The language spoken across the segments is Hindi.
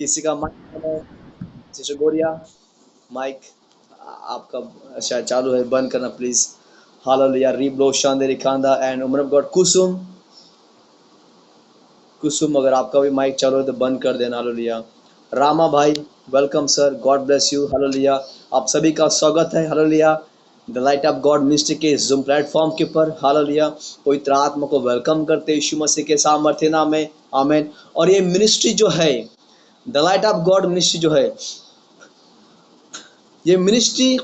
किसी का माइक, सिस्टर गोरिया, माइक आपका शायद चालू है, बंद करना प्लीज। हालेलुया, रीब्लो शांदे रिखांदा and woman of God Kusum. Kusum अगर आपका भी माइक चालू है तो बंद कर देना। हालेलुया। रामा भाई, welcome sir, God bless you. Hallelujah, आप सभी का स्वागत है। Hallelujah, the light of God ministry के जूम प्लेटफॉर्म के ऊपर। हालेलुया, पवित्र आत्मा को वेलकम करते यीशु मसीह के सामर्थ्य नाम में, आमीन। और ये मिनिस्ट्री जो है, the light of God ministry जो है, ये मिनिस्ट्री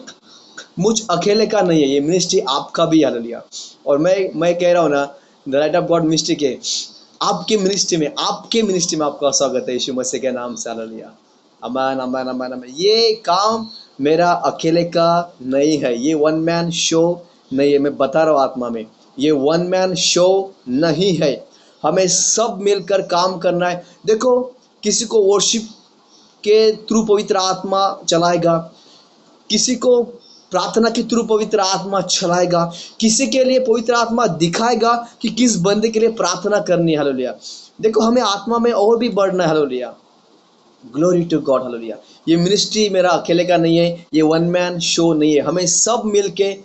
मुझ अकेले का नहीं है, ये मिनिस्ट्री आपका भी। हालेलुया। और मैं कह रहा हूँ ना, the light of God ministry के आपके मिनिस्ट्री में आपका स्वागत है यीशु मसीह के नाम से। हालेलुया, अमान अमान अमान अमान। ये काम मेरा अकेले का नहीं है, ये वन मैन शो नहीं है। मैं बता रहा हूँ आत्मा में, ये वन मैन शो नहीं है। हमें सब मिलकर काम करना है। देखो, किसी को वर्शिप के थ्रू पवित्र आत्मा चलाएगा, किसी को प्रार्थना के थ्रू पवित्र आत्मा चलाएगा, किसी के लिए पवित्र आत्मा दिखाएगा कि किस बंदे के लिए प्रार्थना करनी है। हालेलुया। देखो, हमें आत्मा में और भी बढ़ना है। Hallelujah, glory to God. Hallelujah. ये मिनिस्ट्री मेरा अकेले का नहीं है, ये वन मैन शो नहीं है। हमें सब मिलके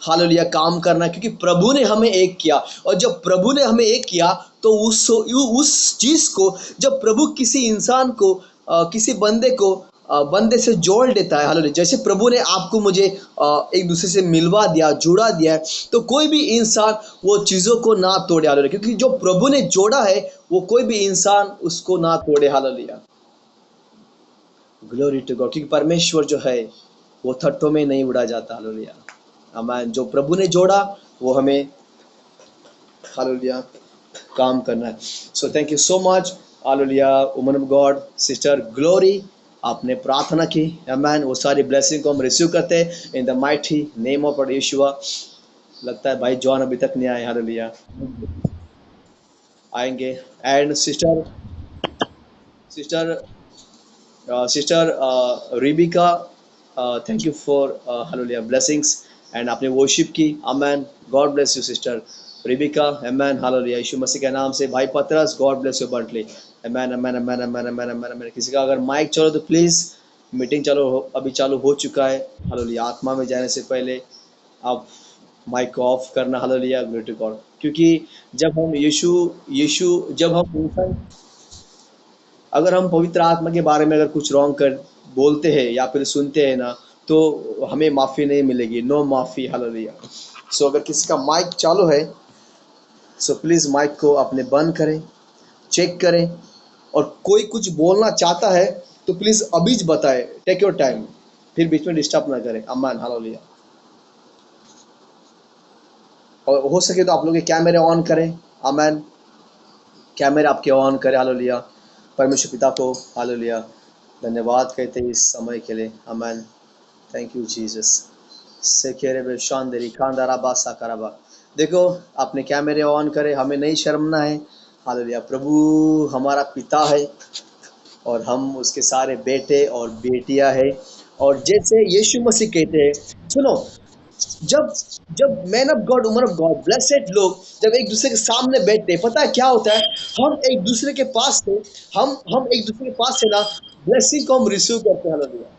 हालेलुया काम करना है, क्योंकि प्रभु ने हमें एक किया। और जब प्रभु ने हमें एक किया तो उस चीज को, जब प्रभु किसी इंसान को, किसी बंदे से जोड़ देता है। हालेलुया। जैसे प्रभु ने आपको मुझे एक दूसरे से मिलवा दिया, जुड़ा दिया है, तो कोई भी इंसान वो चीजों को ना तोड़े। हालेलुया, क्योंकि जो प्रभु ने जोड़ा है वो कोई भी इंसान उसको ना तोड़े। Hallelujah, glory to God. क्योंकि परमेश्वर जो है वो थट्टों में नहीं उड़ा जाता। हालेलुया, हमें जो प्रभु ने जोड़ा वो हमें, हालेलुया, काम करना है। So thank you so much. Hallelujah, woman of God sister glory, आपने प्रार्थना की। आमेन। वो सारी ब्लेसिंग को हम रिसीव करते हैं in the mighty name of Yeshua. लगता है भाई जॉन अभी तक नहीं आए। हालेलुया, आएंगे। And sister sister sister Rebecca, thank you for hallelujah blessings, and आपने वर्शिप की। Amen, God bless you sister Rebecca. Amen, hallelujah, यीशु मसीह के नाम से। भाई पतरस, गॉड ब्लेस यू बंटली। Amen amen amen amen amen amen amen. किसी का अगर माइक चलो तो प्लीज, मीटिंग अभी चालू हो चुका है। हालेलुया, आत्मा में जाने से पहले आप माइक को ऑफ करना। Hallelujah, glory to God. क्योंकि जब हम यीशु यीशु जब हम इंसान, अगर हम पवित्र आत्मा के बारे में अगर कुछ रॉन्ग कर बोलते हैं या फिर सुनते हैं ना, तो हमें माफ़ी नहीं मिलेगी। नो माफ़ी। हालेलुया। सो अगर किसी का माइक चालू है, सो प्लीज़ माइक को अपने बंद करें, चेक करें। और कोई कुछ बोलना चाहता है तो प्लीज़ अभी बताए, टेक योर टाइम, फिर बीच में डिस्टर्ब ना करें। अमान, हालेलुया। और हो सके तो आप लोग के कैमरे ऑन करें। अमान, कैमरे आपके ऑन करें। हालेलुया, परमेश्वर पिता को हालेलुया धन्यवाद कहते हैं इस समय के लिए। अमान, थैंक यू जीसस। सेकेरे शानदेरी खानदाराबा साकाराबा। देखो, अपने कैमरे ऑन करें, हमें नहीं शर्मना है। हालेलुया, प्रभु हमारा पिता है और हम उसके सारे बेटे और बेटियां हैं। और जैसे यीशु मसीह कहते हैं, सुनो, जब जब man of God, woman of God, blessed लोग जब एक दूसरे के सामने बैठते हैं, पता है क्या होता है? हम एक दूसरे के पास से, हम एक दूसरे के पास से ना ब्लेसिंग को हम रिसीव करते हैं। हालेलुया।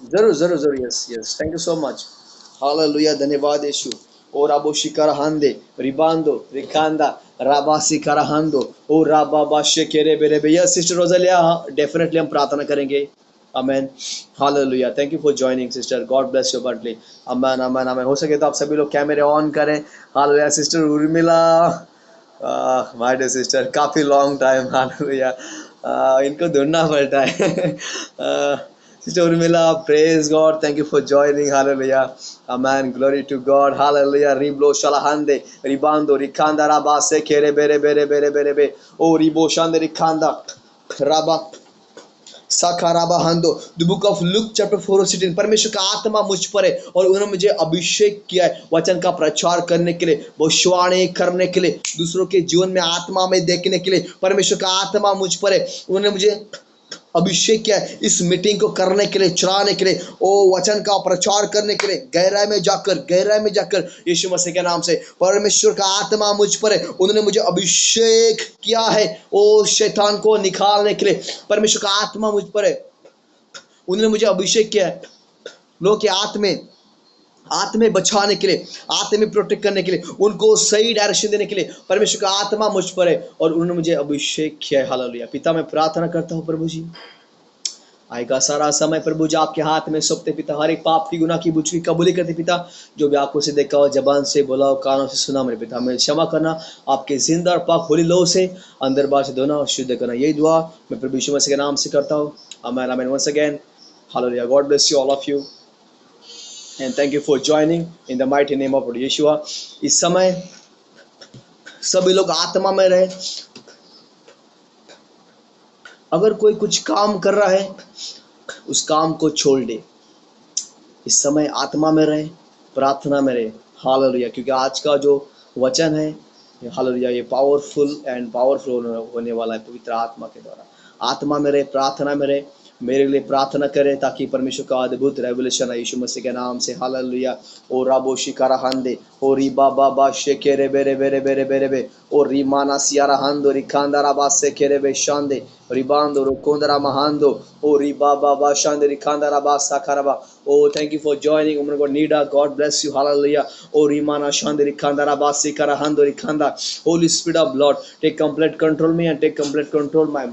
जरूर जरूर जरूर, yes yes, thank you so much. Hallelujah, धन्यवाद यीशु। ओ राबो शिकारा हांदे, रिबांदो रिकांदा, राबा शिकारा हांदो, ओ राबा बाशे केरे बेरे बे। यस सिस्टर रोजेलिया, डेफिनेटली हम प्रार्थना करेंगे। Amen, hallelujah. Thank you for joining sister, God bless you बर्टली। Amen amen amen. हो सके तो आप सभी लोग कैमरे ऑन करें। Hallelujah, sister Urmila, my dear sister, काफी लॉन्ग टाइम। हालेलुया, इनको ढूंढना पड़ता है। Sister Urmila, praise God. Thank you for joining. Hallelujah. Amen. Glory to God. Hallelujah. Riblo shalahande. Ribando. Rikanda raba se kere bere bere bere bere be. Oh, ribo shande rikanda. Raba. साकाराबा हंदो। The book of Luke chapter 4:16, परमेश्वर का आत्मा मुझ पर है और उन्होंने मुझे अभिषेक किया है वचन का प्रचार करने के लिए, भविष्यवाणी करने के लिए, दूसरों के जीवन में आत्मा में देखने के लिए। परमेश्वर का आत्मा मुझ पर है, उन्होंने मुझे अभिषेक किया है इस मीटिंग को करने के लिए, चलाने के लिए, ओ वचन का प्रचार करने के लिए, गहराई में जाकर यीशु मसीह के नाम से। परमेश्वर का आत्मा मुझ पर है, उन्होंने मुझे अभिषेक किया है ओ शैतान को निकालने के लिए। परमेश्वर का आत्मा मुझ पर है, उन्होंने मुझे अभिषेक किया है लोगों के आत्मे बचाने के लिए, आत्मे प्रोटेक्ट करने के लिए, उनको सही डायरेक्शन देने के लिए। परमेश्वर का आत्मा मुझ पर है और उन्होंने मुझे अभिषेक किया है। हालेलुया। पिता मैं प्रार्थना करता हूँ प्रभु जी, आएगा सारा समय प्रभु जी आपके हाथ में सौंपते पिता, हर एक पाप की गुनाह की बुझ की कबूली करते पिता। जो भी आंखों से देखा हो, जबान से बोला हो, कानों से सुना मेरे पिता, मैं क्षमा करना आपके जिंदा और पाक होली लो से अंदर बाहर से धोना और शुद्ध करना। यही दुआ मैं प्रभु यीशु मसीह के नाम से करता हूँ। Amen amen. Once again hallelujah. God bless you all of you and thank you for joining in the mighty name of Yeshua। इस समय सभी लोग आत्मा में रहे। अगर कोई कुछ काम कर रहा है उस काम को छोड़ दे। इस समय आत्मा में रहे, प्रार्थना में रहे। हालेलुया। क्योंकि आज का जो वचन है हालेलुया, ये पावरफुल होने वाला है पवित्र आत्मा के द्वारा। आत्मा में रहे, प्रार्थना में रहे, मेरे लिए प्रार्थना करें ताकि परमेश्वर का अद्भुत रेवलेशन है यीशु मसीह के नाम से। हालेलुया। ओ राबो शिकारा हंदे ओ रिबा बाबा शेकेरे बेरे बेरे बेरे बेरे बे ओ रिमाना सियारा हंदो रिकांदा राबा सेकेरे बे शांदे रिबांदो रोकोंदरा महांदो ओ रिबा बाबा शांदे रिकांदा राबा साकाराबा। Oh, thank you for joining. Woman of God, Nida, God bless you. Hallelujah. Oh, Rimana Shandri Kanda Rabasi Karahando Rikanda. Holy Spirit of Lord, take complete control me and take complete control my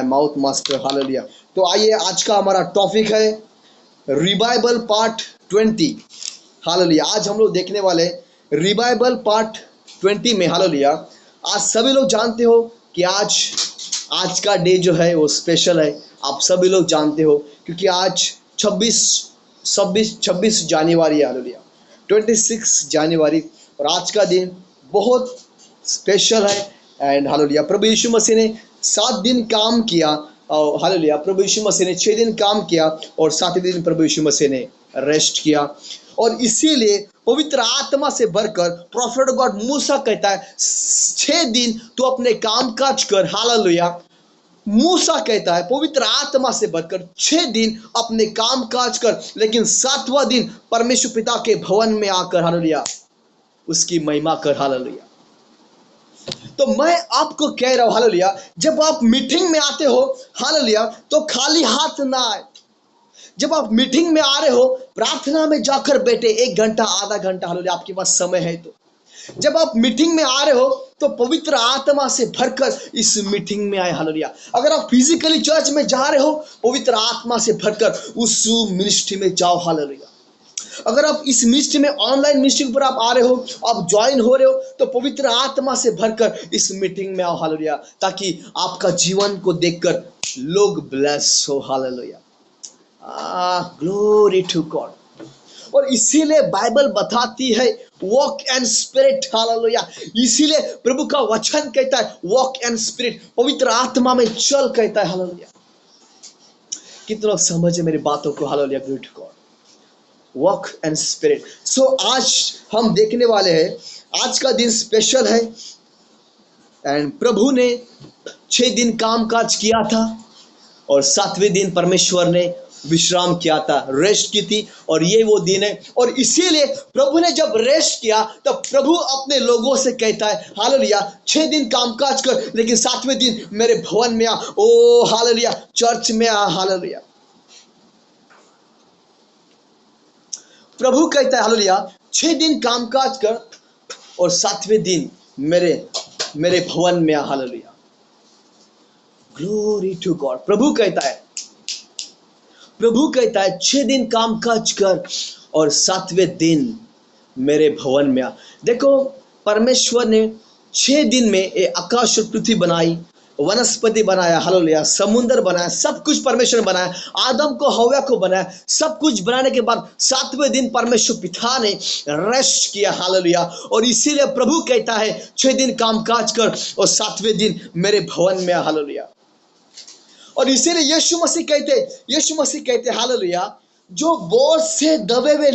mouth master। Hallelujah। तो आइए, आज का हमारा टॉपिक है रिवाइवल पार्ट 20। हालेलुया। आज हम लोग देखने वाले रिवाइवल पार्ट 20 में। हालेलुया। आज सभी लोग जानते हो कि आज का डे जो है वो स्पेशल है। आप सभी लोग जानते हो क्योंकि आज 26 जनवरी है। हालेलुया। 26 जनवरी और आज का दिन बहुत स्पेशल है। एंड हालेलुया, प्रभु यीशु मसीह ने 7 दिन काम किया। हालेलुया, प्रभु यीशु मसीह ने 6 दिन काम किया और 7वें दिन प्रभु यीशु मसीह ने रेस्ट किया। और इसीलिए पवित्र आत्मा से भरकर प्रॉफिट गॉड मूसा कहता है 6 दिन तू अपने काम काज कर। हालेलुया। मूसा कहता है पवित्र आत्मा से भरकर 6 दिन अपने काम काज कर, लेकिन 7वां दिन परमेश्वर पिता के भवन में आकर हालेलुया उसकी महिमा कर। हालेलुया। तो मैं आपको कह रहा हूं हालेलुया, जब आप मीटिंग में आते हो हालेलुया तो खाली हाथ ना आए। जब आप मीटिंग में आ रहे हो, प्रार्थना में जाकर बैठे 1 घंटा आधा घंटा हालेलुया, आपके पास समय है तो। जब आप मीटिंग में आ रहे हो तो पवित्र आत्मा से भरकर इस मीटिंग में आए। हालेलुया। अगर आप फिजिकली चर्च में जा रहे हो, पवित्र आत्मा से भरकर उस मिनिस्ट्री में जाओ। हालेलुया। अगर आप इस मिनिस्ट्री में ऑनलाइन मिनिस्ट्री पर आप आ रहे हो, आप ज्वाइन हो रहे हो, तो पवित्र आत्मा से भरकर इस मीटिंग में आओ। हालेलुया। ताकि आपका जीवन को देखकर लोग ब्लेस हो। हालेलुया। Glory to God. और इसीलिए बाइबल बताती है वॉक एंड स्पिरिट। हालेलुया। इसीलिए प्रभु का वचन कहता है वॉक एंड स्पिरिट, पवित्र आत्मा में चल कहता है। हालेलुया। कितने लोग समझे मेरी बातों को। Hallelujah. Glory to God. Walk and spirit. सो आज हम देखने वाले हैं, आज का दिन स्पेशल है। एंड प्रभु ने 6 दिन काम काज किया था और 7वें दिन परमेश्वर ने विश्राम किया था, रेस्ट की थी। और ये वो दिन है। और इसीलिए प्रभु ने जब रेस्ट किया तब प्रभु अपने लोगों से कहता है हालेलुया 6 दिन कामकाज कर, लेकिन 7वें दिन मेरे भवन में आ। ओ हालेलुया, चर्च में आ। हालेलुया। प्रभु कहता है हालेलुया 6 दिन कामकाज कर और 7वें दिन मेरे भवन में आ। हालेलुया। Glory to God. प्रभु कहता है 6 दिन कामकाज कर और 7वें दिन मेरे भवन में आ। देखो, परमेश्वर ने 6 दिन में एक आकाश और पृथ्वी बनाई, वनस्पति बनाया, हालेलुया, समुद्र बनाया, सब कुछ परमेश्वर ने बनाया, आदम को हव्वा को बनाया। सब कुछ बनाने के बाद 7वें दिन परमेश्वर पिता ने रेस्ट किया। हालेलुया। और इसीलिए प्रभु कहता है 6 दिन कामकाज कर और 7वें दिन मेरे भवन में आ। हालेलुया। और इसीलिए यीशु मसीह कहते हालेलुया, जो बोझ से दबे हुए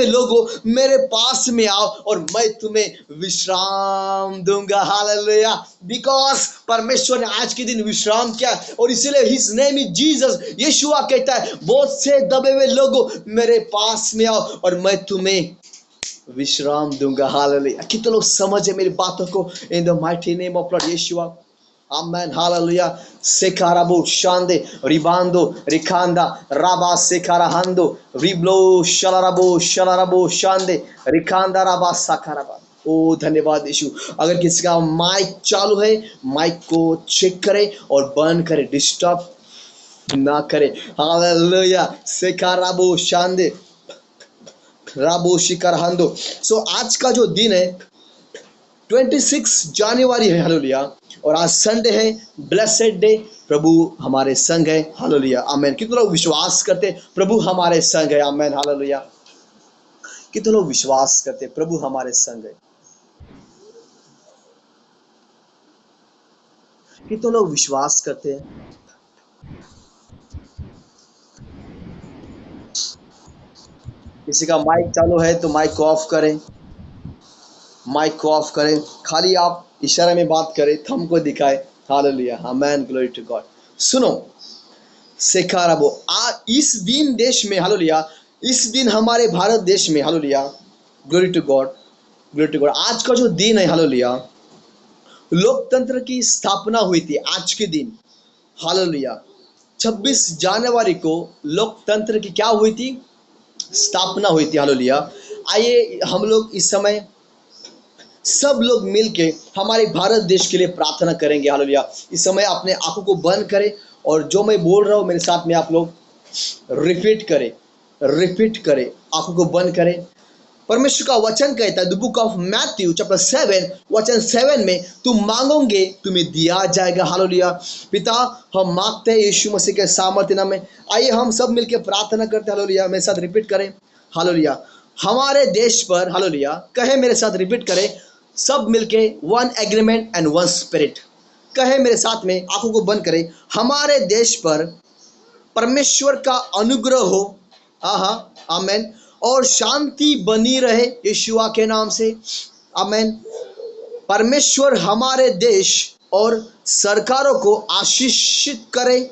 लोगों, मेरे पास में आओ और मैं तुम्हें विश्राम दूंगा। हालेलुया, बिकॉज परमेश्वर ने आज के दिन विश्राम किया, और इसीलिए हिज नेम इज जीसस। यीशुआ कहता है, बोझ से दबे हुए लोगों मेरे पास में आओ और मैं तुम्हें विश्राम दूंगा। हालेलुया, कितने लोग समझे मेरी बातों को? In the mighty name of Lord Yeshua, amen, hallelujah. सेकारabo shande ribando rikanda raba sekarahando riblo shalarabo shande rikanda raba sakaraba। ओ धन्यवाद यीशु। अगर किसी का माइक चालू है, माइक को चेक करें और बंद करें, डिस्टर्ब ना करें। हालेलुया, सेकारabo shande राबो शिकारहंदो। सो आज का जो दिन है 26 जनवरी है, हालेलुया, और आज संडे है, ब्लेसेड डे। प्रभु हमारे संग है, हालेलुया, आमेन। कितने लोग विश्वास करते प्रभु हमारे संग है? आमेन, हालेलुया। कितने लोग विश्वास करते प्रभु हमारे संग है? कितने लोग विश्वास करते हैं? किसी का माइक चालू है तो माइक को ऑफ करें, माइक को ऑफ करें, खाली आप इशारे में बात करें, थंब को दिखाए। Hallelujah, amen, glory to God. सुनो, सेखाराबो, इस दिन देश में, हालेलुया, इस दिन हमारे भारत देश में, hallelujah, glory to God, glory to God, आज का जो दिन है, हालेलुया, लोकतंत्र की स्थापना हुई थी आज के दिन। हालेलुया, 26 जनवरी को लोकतंत्र की क्या हुई थी? स्थापना हुई थी। हालेलुया, आइए हम लोग इस समय सब लोग मिलके हमारे भारत देश के लिए प्रार्थना करेंगे। हालेलुया, इस समय अपने आंखों को बंद करें और जो मैं बोल रहा हूं मेरे साथ में आप लोग रिपीट करें, रिपीट करें, आंखों को बंद करें। परमेश्वर का वचन कहता है, the book of Matthew chapter 7 वचन 7 में, तुम मांगोगे तुम्हें दिया जाएगा। हालेलुया, पिता हम मांगते हैं यीशु मसीह के सामर्थ्य नाम में। आइए हम सब मिलकर प्रार्थना करते हैं। हालेलुया, मेरे साथ रिपीट करें। हालेलुया, हमारे देश पर, हालेलुया, कहे मेरे साथ, रिपीट करें सब मिलके, one agreement and one spirit. कहे मेरे साथ में, आंखों को बंद करें, हमारे देश पर परमेश्वर का अनुग्रह हो, आहा, आमेन, और शांति बनी रहे यीशुआ के नाम से, आमेन। परमेश्वर हमारे देश और सरकारों को आशीषित करे,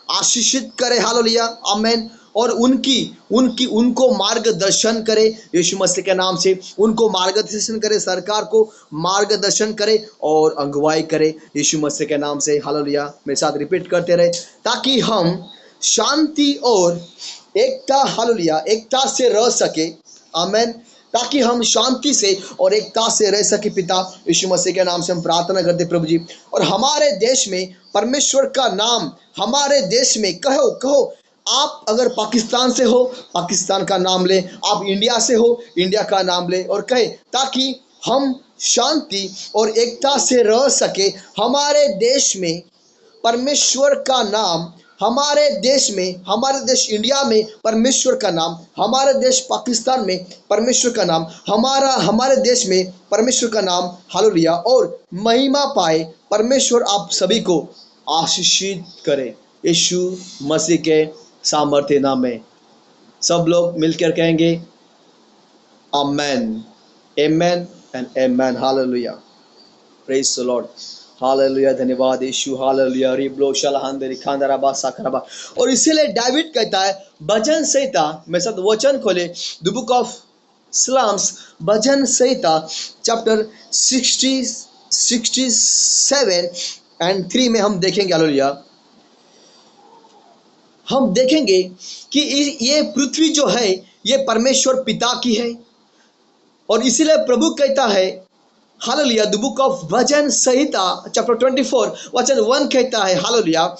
आशीषित करे, हालेलुया, आमेन, और उनकी उनकी उनको मार्गदर्शन करे यीशु मसीह के नाम से, उनको मार्गदर्शन करे, सरकार को मार्गदर्शन करे और अगुवाई करे यीशु मसीह के नाम से। हालेलुया, मेरे साथ रिपीट करते रहे, ताकि हम शांति और एकता, हालेलुया, एकता से रह सके, आमेन, ताकि हम शांति से और एकता से रह सके। पिता यीशु मसीह के नाम से हम प्रार्थना करते प्रभु जी। और हमारे देश में परमेश्वर का नाम, हमारे देश में, कहो कहो, आप अगर पाकिस्तान से हो पाकिस्तान का नाम ले, आप इंडिया से हो इंडिया का नाम ले, और कहे ताकि हम शांति और एकता से रह सके। हमारे देश में परमेश्वर का नाम, हमारे देश में, हमारे देश इंडिया में परमेश्वर का नाम, हमारे देश पाकिस्तान में परमेश्वर का नाम, हमारे देश में परमेश्वर का नाम, हालेलुया, और महिमा पाए। परमेश्वर आप सभी को आशीषित करे यीशु मसीह के सामर्थ्य नाम में। सब लोग मिलकर कहेंगे amen, amen and amen, hallelujah, praise the Lord, hallelujah, धन्यवाद यीशु, हालेलुया, रिब्लो शलहंद रिखांदराबा साकराबा। और इसीलिए दावीद कहता है भजन संहिता, मेरे साथ वचन खोले, the book of Psalms, Bhajan Samhita chapter 67 and 3 में हम देखेंगे, हालेलुया, हम देखेंगे कि ये पृथ्वी जो है ये परमेश्वर पिता की है। और इसीलिए प्रभु कहता है, hallelujah, the book of bhajan Samhita chapter 24 वचन 1 कहता है, हालेलुया,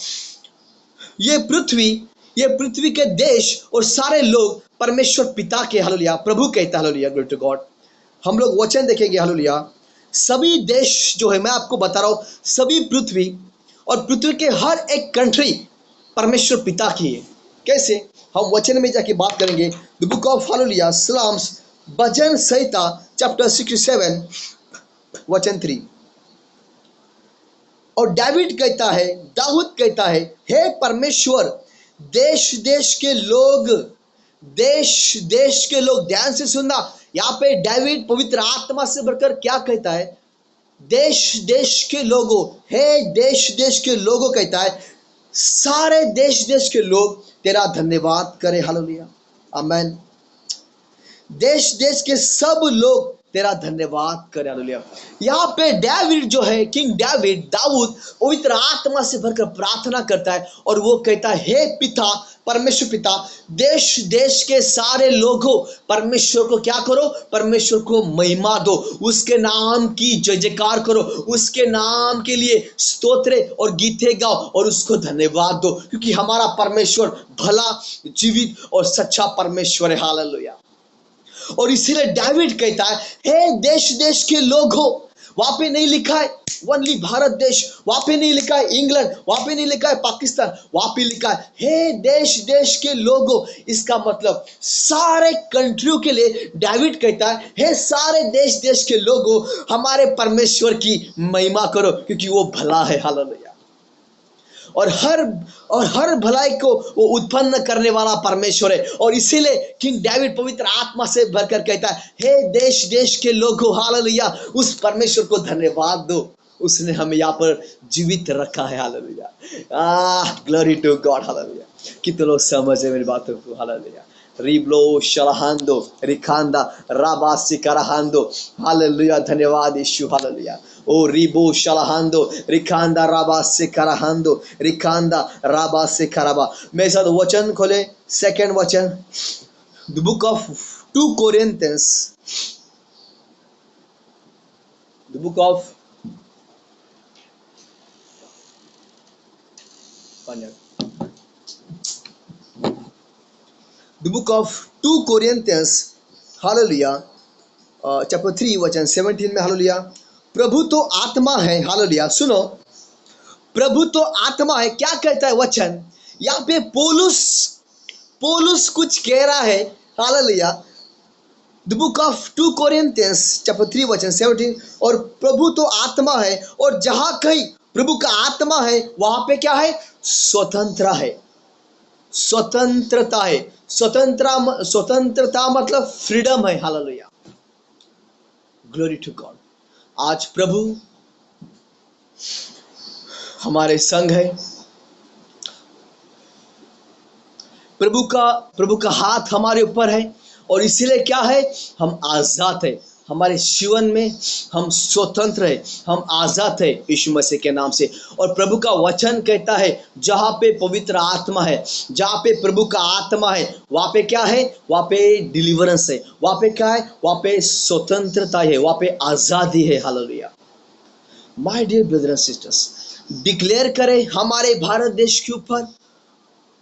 ये पृथ्वी के देश और सारे लोग परमेश्वर पिता के, हालेलुया, प्रभु कहता है, हालेलुया, ग्लोरी टू गॉड। हम लोग वचन देखेंगे, हालेलुया, सभी देश जो है, मैं आपको बता रहा हूं, सभी पृथ्वी और पृथ्वी के हर एक कंट्री परमेश्वर पिता की है। कैसे? हम वचन में जाके बात करेंगे, the book of, hallelujah, Psalms, Bhajan Samhita chapter 67 वचन 3। और डेविड कहता है, दाऊद कहता है, हे परमेश्वर, देश देश के लोग, देश देश के लोग, ध्यान से सुनना। यहाँ पे डेविड पवित्र आत्मा से भरकर क्या कहता है? देश देश के लोगों, हे देश देश के लोगों कहता है, सारे देश देश के लोग तेरा धन्यवाद करें। हालेलुया, आमेन। देश देश के सब लोग तेरा धन्यवाद करें। हालेलुया। यहाँ पे डेविड जो है, किंग डेविड, दाऊद पवित्र आत्मा से भरकर प्रार्थना करता है और वो कहता है, हे पिता, परमेश्वर पिता, देश देश के सारे लोगों, परमेश्वर को क्या करो? परमेश्वर को महिमा दो, उसके नाम की जय जयकार करो, उसके नाम के लिए स्तोत्र और गीते गाओ और उसको धन्यवाद दो, क्योंकि हमारा परमेश्वर भला, जीवित और सच्चा परमेश्वर है। हालेलुया। और इसीलिए डेविड कहता है, हे देश देश के लोग हो। वहां पे नहीं लिखा है ओनली भारत देश, वहां पे नहीं लिखा है इंग्लैंड, वहां पे नहीं लिखा है पाकिस्तान, वहां पे लिखा है हे देश देश के लोगों। इसका मतलब सारे कंट्रियों के लिए डेविड कहता है, हे सारे देश देश के लोगों, हमारे परमेश्वर की महिमा करो, क्योंकि वो भला है। हालेलुया। और हर भलाई को वो उत्पन्न करने वाला परमेश्वर है। और इसीलिए किंग डेविड पवित्र आत्मा से भरकर कहता है, हे देश देश के लोगों, हालेलुया, उस परमेश्वर को धन्यवाद दो, उसने हमें यहाँ पर जीवित रखा है। Hallelujah, glory to God. Hallelujah. कितने लोग समझे मेरी बातों को? हालेलुया। रिब्लो शलहांदो रिखांदा राबासी करहांदो। हालेलुया, धन्यवाद यीशु। हालेलुया। ओ रिबो शलहांदो रिखांदा राबासी करहांदो रिखांदा राबासी कराबा। मेरे साथ वचन खोले, सेकंड वचन, the book of 2 Corinthians, the book of the book of 2 Corinthians, hallelujah, chapter 3 वचन 17 में, हालेलुया, प्रभु तो आत्मा है। हालेलुया, सुनो, प्रभु तो आत्मा है। क्या कहता है वचन? यहाँ पे पौलुस कुछ कह रहा है। Hallelujah, the book of 2 Corinthians chapter 3 वचन 17, और प्रभु तो आत्मा है, और जहां कहीं प्रभु का आत्मा है वहां पे क्या है? स्वतंत्र है, स्वतंत्रता है। स्वतंत्रता मतलब फ्रीडम है। Hallelujah, glory to God. आज प्रभु हमारे संग है, प्रभु का हाथ हमारे ऊपर है, और इसीलिए क्या है? हम आजाद है। हमारे जीवन में हम स्वतंत्र है, हम आजाद है यीशु मसीह के नाम से। और प्रभु का वचन कहता है, जहाँ पे पवित्र आत्मा है, जहाँ पे प्रभु का आत्मा है, वहाँ पे क्या है? वहाँ पे डिलीवरेंस है। वहाँ पे क्या है? वहाँ पे स्वतंत्रता है, वहाँ पे आजादी है। Hallelujah. My dear brother and sisters, declare करें हमारे भारत देश के ऊपर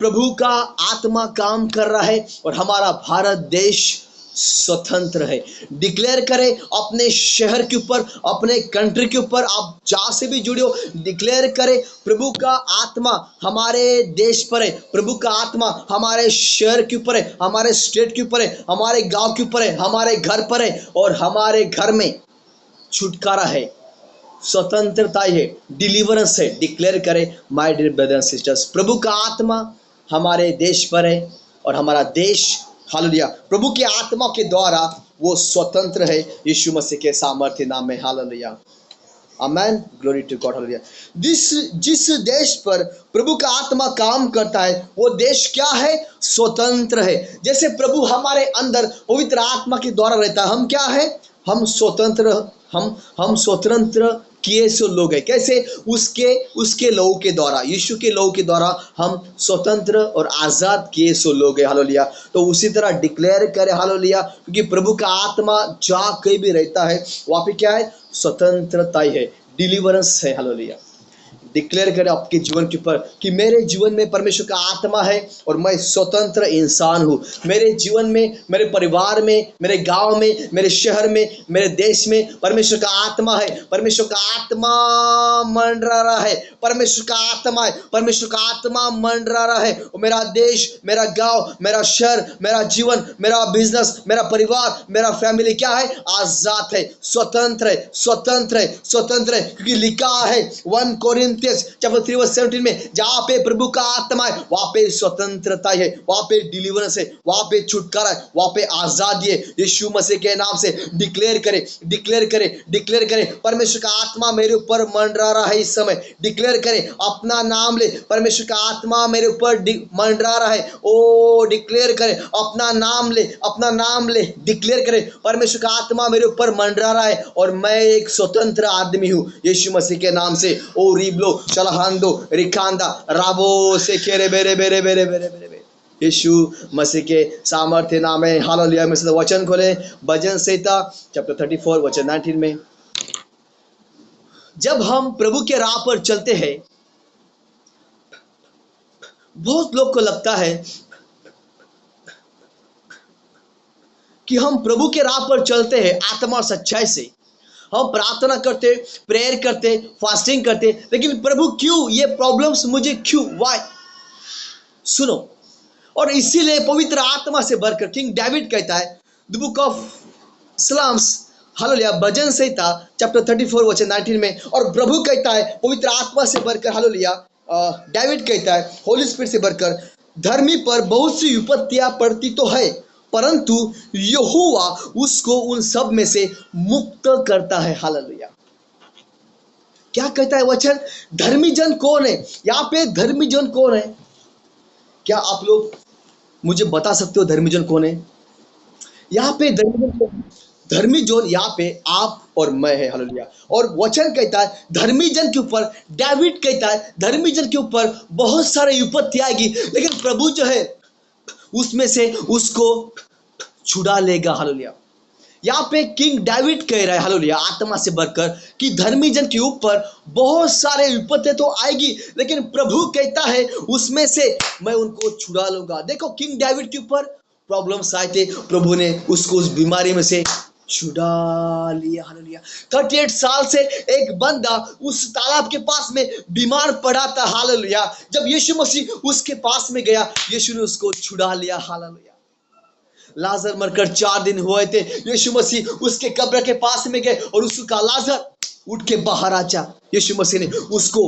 प्रभु का आत्मा काम कर रहा है और हमारा भारत देश स्वतंत्र है। डिक्लेयर करें अपने शहर के ऊपर, अपने कंट्री के ऊपर, आप जहां से भी जुड़े हो, डिक्लेयर करें प्रभु का आत्मा हमारे देश पर है, प्रभु का आत्मा हमारे शहर के ऊपर है, हमारे स्टेट के ऊपर है, हमारे गांव के ऊपर है, हमारे घर पर है, और हमारे घर में छुटकारा है, स्वतंत्रता है, डिलीवरेंस है। डिक्लेयर करें my dear brother and sisters, प्रभु का आत्मा हमारे देश पर है और हमारा देश, हालेलुया, प्रभु के आत्मा के द्वारा वो स्वतंत्र है यीशु मसीह के सामर्थ्य नाम में। Hallelujah, amen, glory to God. Hallelujah. जिस देश पर प्रभु का आत्मा काम करता है वो देश क्या है? स्वतंत्र है। जैसे प्रभु हमारे अंदर पवित्र आत्मा के द्वारा रहता है, हम क्या है? हम स्वतंत्र, हम स्वतंत्र किए सो लोग हैं। कैसे? उसके लहू के द्वारा, यीशु के लहू के द्वारा हम स्वतंत्र और आजाद किए सो लोग हैं। हालेलुया। तो उसी तरह डिक्लेयर करें, हालेलुया, क्योंकि प्रभु का आत्मा जहाँ कहीं भी रहता है वहाँ पे क्या है? स्वतंत्रता है, डिलीवरेंस है। हालेलुया, डिक्लेयर करें आपके जीवन के ऊपर कि मेरे जीवन में परमेश्वर का आत्मा है और मैं स्वतंत्र इंसान हूँ। मेरे जीवन में, मेरे परिवार में, मेरे गांव में, मेरे शहर में, मेरे देश में परमेश्वर का आत्मा है। परमेश्वर का आत्मा मंडरा रहा है। परमेश्वर का आत्मा है। परमेश्वर का आत्मा मंडरा रहा है। और मेरा देश, मेरा गांव, मेरा शहर, मेरा जीवन, मेरा बिजनेस, मेरा परिवार, मेरा फैमिली क्या है? आजाद है, स्वतंत्र है, स्वतंत्र है, स्वतंत्र है। क्योंकि लिखा है 1 कोरिन्थियंस चैप्टर 3:17 में, जहां पे प्रभु का आत्मा है वहां पे स्वतंत्रता है, वहां पे डिलीवरेंस है, वहां पे छुटकारा है, वहां पे आजादी है। यीशु मसीह के नाम से डिक्लेयर करें, डिक्लेयर करें, डिक्लेयर करें, परमेश्वर का आत्मा मेरे ऊपर मंडरा रहा है। इस समय डिक्लेयर करें, अपना नाम ले, परमेश्वर का आत्मा मेरे ऊपर मंडरा रहा है। ओ डिक्लेयर करें, अपना नाम ले, अपना नाम ले, डिक्लेयर करें, परमेश्वर का आत्मा मेरे ऊपर मंडरा रहा है और मैं एक स्वतंत्र आदमी हूं यीशु मसीह के नाम से। ओ रिबलो शलहांदो रिकांदा राबो से केरे बेरे बेरे बेरे बेरे बेरे यीशु मसीह के सामर्थ्य नाम है। हालेलुया। में से वचन खोले, भजन संहिता चैप्टर 34 वचन 19 में, जब हम प्रभु के राह पर चलते हैं, बहुत लोग को लगता है कि हम प्रभु के राह पर चलते हैं आत्मा और सच्चाई से, हम प्रार्थना करते, प्रेयर करते, फास्टिंग करते, लेकिन प्रभु क्यों ये प्रॉब्लम्स मुझे क्यों, वाई? सुनो, और इसीलिए पवित्र आत्मा से भरकर किंग डेविड कहता है the book of Psalms, hallelujah, Bhajan Samhita chapter 34 वचन 19 में, और प्रभु कहता है पवित्र आत्मा से भरकर, हालेलुया, डेविड कहता है होली स्पिरिट से भरकर, धर्मी पर बहुत सी विपत्तियां पड़ती तो है, परंतु यहोवा उसको उन सब में से मुक्त करता है। हालेलुया। क्या कहता है वचन? धर्मी जन कौन है? यहाँ पे धर्मी जन कौन है? क्या आप लोग मुझे बता सकते हो धर्मी जन कौन है? यहाँ पे धर्मी जन यहाँ पे आप और मैं है। हालेलुया। और वचन कहता है धर्मी जन के ऊपर, डेविड कहता है धर्मी जन के ऊपर बहुत सारे विपत्ति आएगी, लेकिन प्रभु जो है उसमें से उसको छुड़ा लेगा। हालेलुया। यहाँ पे किंग डेविड कह रहा है, हालेलुया, आत्मा से भरकर, कि धर्मी जन के ऊपर बहुत सारे विपत्ति तो आएगी, लेकिन प्रभु कहता है उसमें से मैं उनको छुड़ा लूंगा। देखो किंग डेविड के ऊपर प्रॉब्लम्स आए थे, प्रभु ने उसको उस बीमारी में से छुड़ा लिया। हालेलुया। 38 साल से एक बंदा उस तालाब के पास में बीमार पड़ा था। हालेलुया। जब यीशु मसीह उसके पास में गया, यीशु ने उसको छुड़ा लिया। हालेलुया। लाजर मरकर 4 दिन हुए थे, यीशु मसीह उसके कब्र के पास में गए और उसका लाजर उठ के बाहर आ जा। यीशु मसीह ने उसको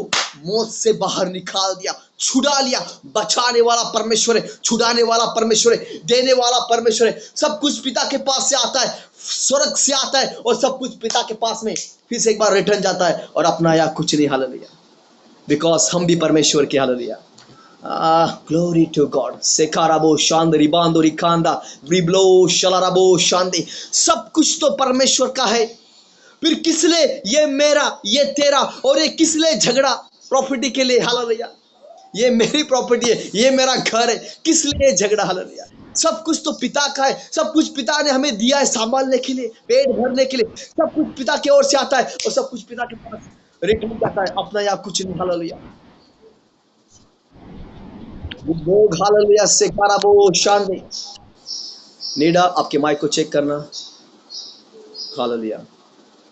मौत से बाहर निकाल दिया, छुड़ा लिया। बचाने वाला परमेश्वर है, छुड़ाने वाला परमेश्वर है, देने वाला परमेश्वर है। सब कुछ पिता के पास से आता है, स्वर्ग से आता है, और सब कुछ पिता के पास में फिर से एक बार रिटर्न जाता है और अपना या कुछ नहीं। हालेलुया। बिकॉज हम भी परमेश्वर के। हालेलुया। Glory to God. सेकाराबो शांद रिबांदो रिकांदा ब्रिब्लो शलाराबो शांति। सब कुछ तो परमेश्वर का है। फिर किस लिए ये मेरा, ये तेरा, और ये किस लिए झगड़ा? प्रॉपर्टी के लिए। हालेलुया। ये मेरी प्रॉपर्टी है, ये मेरा घर है, किस लिए झगड़ा? हालेलुया। सब कुछ तो पिता का है, सब कुछ पिता ने हमें दिया है संभालने के लिए, पेट भरने के लिए। सब कुछ पिता की ओर से आता है और सब कुछ पिता के पास रिटर्न जाता है, अपना या कुछ नहीं। हालेलुया। हालेलुया। सेकाराबो शांति। नीडा आपके माइक को चेक करना। हालेलुया।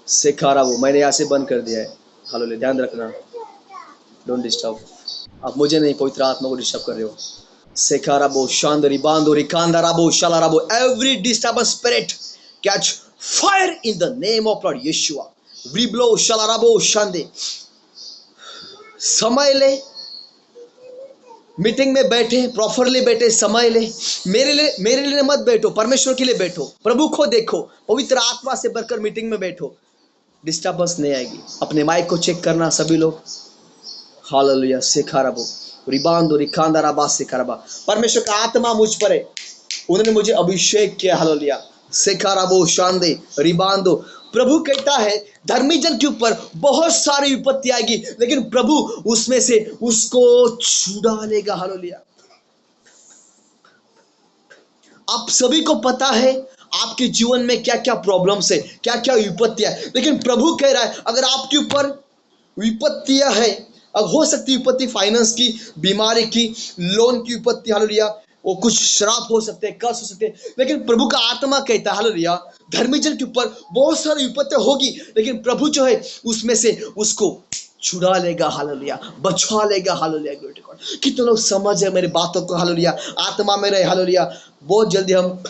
सेकाराबो, मैंने यहाँ से बंद कर दिया है। हालेलुया। ध्यान रखना, डोंट डिस्टर्ब। आप मुझे नहीं, पवित्र आत्मा को डिस्टर्ब कर रहे हो। सेकाराबो शांद रिबांदो रिकांदाराबो शलाराबो। Every disturbance spirit catch fire in the name of Lord Yeshua. रिब्लो शलाराबो शांति। समय ले, मीटिंग में बैठे, प्रॉपरली बैठे, समय ले। मेरे लिए मत बैठो, परमेश्वर के लिए बैठो, प्रभु को देखो, पवित्र आत्मा से भरकर मीटिंग में बैठो, डिस्टर्बेंस नहीं आएगी। अपने माइक को चेक करना सभी लोग। हालेलुया। सेखाराबो रिबांदो रिकांदाराबा सेखाराबा। परमेश्वर का आत्मा मुझ पर है, उन्होंने मुझे अभिषेक किया। हालेलुया। सेखाराबो शांदे रिबांदो। प्रभु कहता है धर्मी जन के ऊपर बहुत सारी विपत्ति आएगी, लेकिन प्रभु उसमें से उसको छुड़ा लेगा। हालेलुया। आप सभी को पता है आपके जीवन में क्या क्या प्रॉब्लम्स है, क्या क्या विपत्तियां है, लेकिन प्रभु कह रहा है अगर आपके ऊपर विपत्तियां है अब हो सकती है विपत्ति फाइनेंस की, बीमारी की, लोन की विपत्ति, हालेलुया, वो कुछ श्राप हो सकते हैं, कर्स हो सकते हैं, लेकिन प्रभु का आत्मा कहता है हालेलुया, धर्मी जन के ऊपर बहुत सारी विपत्ति होगी, लेकिन प्रभु जो है उसमें से उसको छुड़ा लेगा, हालेलुया, बचा लेगा, हालेलुया, ग्लोरी टू गॉड। कितने लोग समझ है मेरी बातों को, हालेलुया, आत्मा में रहे, हालेलुया। बहुत जल्दी हम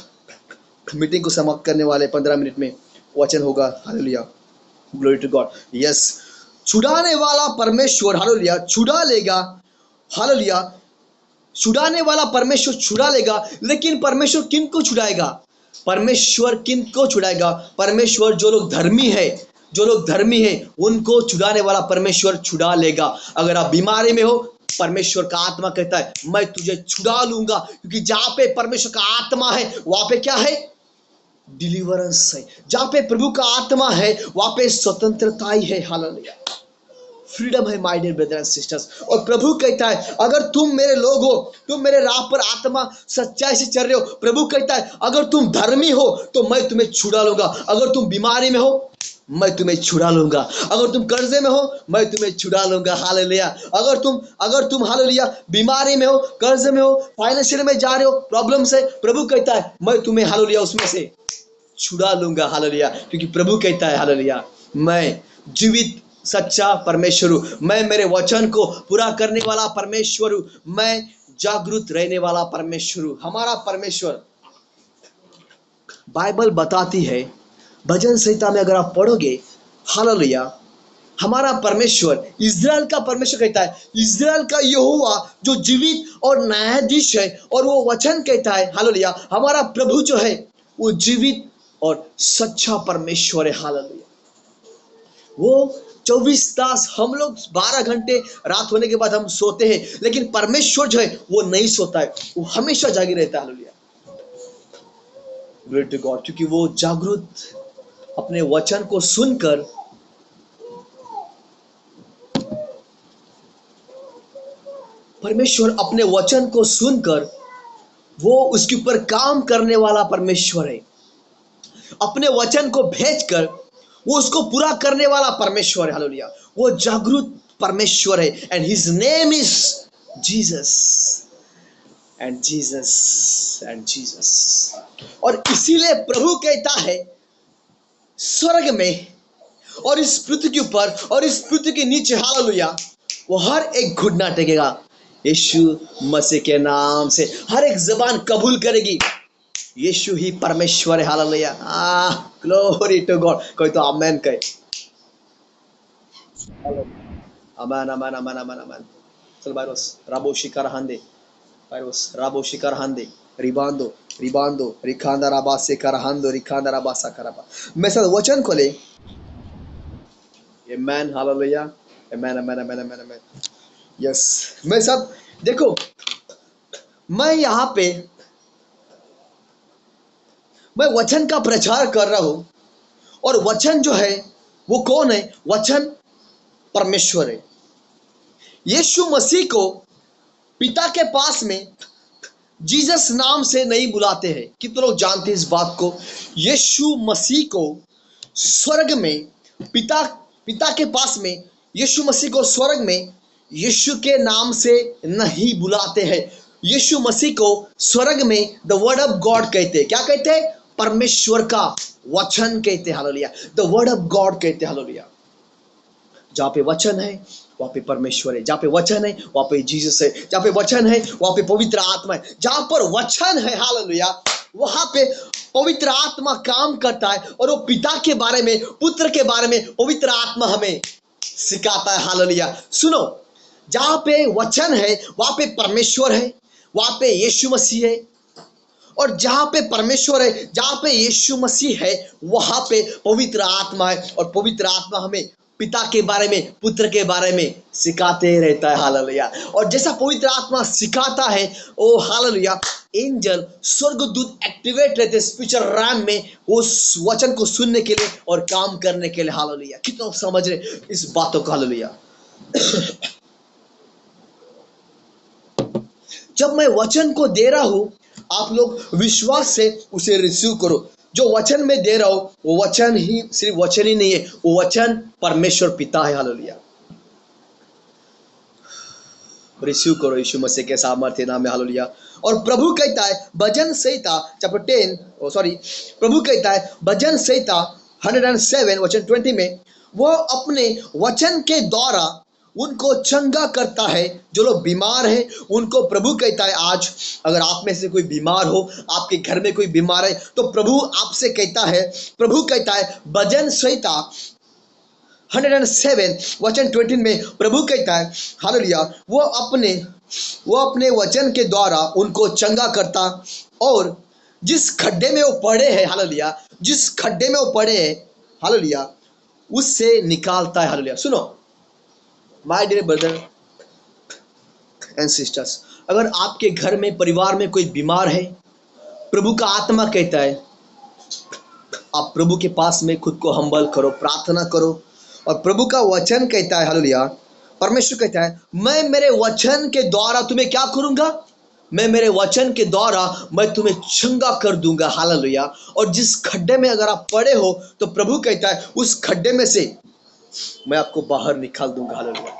मीटिंग को समाप्त करने वाले, 15 मिनट में वचन होगा, hallelujah, glory to God. Yes, छुड़ाने वाला परमेश्वर, हालेलुया, छुड़ा लेगा, हालेलुया, छुड़ाने वाला परमेश्वर छुड़ा लेगा, लेकिन परमेश्वर किन को छुड़ाएगा? परमेश्वर किन को छुड़ाएगा? परमेश्वर जो लोग धर्मी है, जो लोग धर्मी है उनको छुड़ाने वाला परमेश्वर छुड़ा लेगा। अगर आप बीमारी में हो, परमेश्वर का आत्मा कहता है मैं तुझे छुड़ा लूंगा, क्योंकि जहां पे परमेश्वर का आत्मा है वहां पे क्या है? डिलीवरेंस है। जहां पे प्रभु का आत्मा है वहां पे स्वतंत्रता ही है, हालेलुया, फ्रीडम है, my dear brother and sisters. और प्रभु कहता है अगर तुम मेरे लोग हो, तुम मेरे राह पर आत्मा सच्चाई से चल रहे हो, प्रभु कहता है अगर तुम धर्मी हो तो मैं तुम्हें छुड़ा लूंगा। अगर तुम बीमारी में हो मैं तुम्हें छुड़ा लूंगा, अगर तुम कर्जे में हो मैं तुम्हें छुड़ा लूंगा, हालेलुया। अगर तुम हालेलुया बीमारी में हो, कर्जे में हो, फाइनेंशियल में जा रहे हो, प्रॉब्लम से, प्रभु कहता है मैं तुम्हें हालेलुया उसमें से छुड़ा लूंगा, हालेलुया, क्योंकि प्रभु कहता है हालेलुया मैं जीवित सच्चा परमेश्वर हूं, मैं मेरे वचन को पूरा करने वाला परमेश्वर हूं, मैं जागरूक रहने वाला परमेश्वर हूं। हमारा परमेश्वर, बाइबल बताती है, भजन संहिता में अगर आप पढ़ोगे, हालेलुया, हमारा परमेश्वर इज़राइल का परमेश्वर कहता है, इज़राइल का यहोवा जो जीवित और न्यायाधीश है, और वो वचन कहता है हालेलुया हमारा प्रभु जो है वो जीवित और सच्चा परमेश्वर है, हालेलुया। वो 24 तास, हम लोग 12 घंटे रात होने के बाद हम सोते हैं, लेकिन परमेश्वर जो है वो नहीं सोता है, वो हमेशा जागी रहता है, हालेलुया, ग्लोरी टू गॉड। क्योंकि वो जागरूक अपने वचन को सुनकर परमेश्वर अपने वचन को सुनकर वो उसके ऊपर काम करने वाला परमेश्वर है। अपने वचन को भेजकर वो उसको पूरा करने वाला परमेश्वर है, हालेलुया। वो जागरूक परमेश्वर है, and his name is Jesus, and Jesus, and Jesus. और इसीलिए प्रभु कहता है स्वर्ग में और इस पृथ्वी के ऊपर और इस पृथ्वी के नीचे, हालेलुया, वो हर एक घुटना टेकेगा यीशु मसीह के नाम से, हर एक जबान कबूल करेगी यीशु ही परमेश्वर है, हालेलुया, ग्लोरी टू गॉड। कोई तो आमेन कहे, आमेन, आमेन, आमेन, आमेन, आमेन। चल बायरोस राबो शिकार हांदे, बायरोस राबो शिकार हांदे, रिबांदो रिबांदो रिखांदा राबा से करहांदो, रिखांदा राबा सा कराबा। मैं सब वचन खोले, आमेन, हालेलुया, आमेन, आमेन, आमेन, आमेन, आमेन। यस, मैं सब देखो, मैं यहाँ पे मैं वचन का प्रचार कर रहा हूं, और वचन जो है वो कौन है? वचन परमेश्वर है। यीशु मसीह को पिता के पास में जीसस नाम से नहीं बुलाते हैं। कितने लोग जानते हैं इस बात को? यीशु मसीह को स्वर्ग में पिता के पास में, यीशु मसीह को स्वर्ग में यीशु के नाम से नहीं बुलाते हैं। यीशु मसीह को स्वर्ग में द वर्ड ऑफ गॉड कहते हैं। क्या कहते हैं? परमेश्वर का वचन कहते हैं, hallelujah, the word of God कहते हैं, हालेलुया। जहां पे वचन है वहां पे परमेश्वर है, जहां पे वचन है वहां पे जीसस है, जहां पे वचन है वहां पे पवित्र आत्मा है। जहां पर वचन है, हालेलुया, वहां पे पवित्र आत्मा काम करता है, और वो पिता के बारे में, पुत्र के बारे में पवित्र आत्मा हमें सिखाता है, हालेलुया। सुनो, जहां पे वचन है वहां पे परमेश्वर है, वहां पे यीशु मसीह है, और जहां पे परमेश्वर है, जहां पे यीशु मसीह है, वहां पे पवित्र आत्मा है, और पवित्र आत्मा हमें पिता के बारे में, पुत्र के बारे में सिखाते रहता है, हालेलुया। और जैसा पवित्र आत्मा सिखाता है, ओ हालेलुया, एंजल, स्वर्गदूत एक्टिवेट रहते हैं स्पिरिचुअल रैम में उस वचन को सुनने के लिए और काम करने के लिए, हालेलुया। कितना समझ रहे इस बातों को, हालेलुया। जब मैं वचन को दे रहा हूं, आप लोग विश्वास से उसे रिसीव करो। जो वचन में दे रहा हूं वो वचन ही, सिर्फ वचन ही नहीं है, वो वचन परमेश्वर पिता है, हालेलुया। रिसीव करो यीशु मसीह के सामर्थ्य नाम में, हालेलुया। और प्रभु कहता है भजन संहिता चैप्टर 10, सॉरी, प्रभु कहता है भजन संहिता 107 वचन 20 में, वो अपने वचन के द्वारा उनको चंगा करता है जो लोग बीमार हैं। उनको प्रभु कहता है, आज अगर आप में से कोई बीमार हो, आपके घर में कोई बीमार है, तो प्रभु आपसे कहता है, प्रभु कहता है भजन संहिता 107 वचन 20 में प्रभु कहता है, हालेलुया, वो अपने वचन के द्वारा उनको चंगा करता और जिस खड्डे में वो पड़े हैं, हालेलुया, जिस खड्डे में वो पड़े हैं, हालेलुया, उससे निकालता है, हालेलुया। सुनो my dear brother and sisters, अगर आपके घर में परिवार में कोई बीमार है, प्रभु का आत्मा कहता है आप प्रभु के पास में खुद को हम्बल करो, प्रार्थना करो। और प्रभु का वचन कहता है, हालेलुया, परमेश्वर कहता है मैं मेरे वचन के द्वारा तुम्हें क्या करूंगा, मैं मेरे वचन के द्वारा मैं तुम्हें चंगा कर दूंगा, हालेलुया। और जिस खड्डे में अगर आप पड़े हो, तो प्रभु कहता है उस खड्डे में से मैं आपको बाहर निकाल दूंगा, हालेलुया।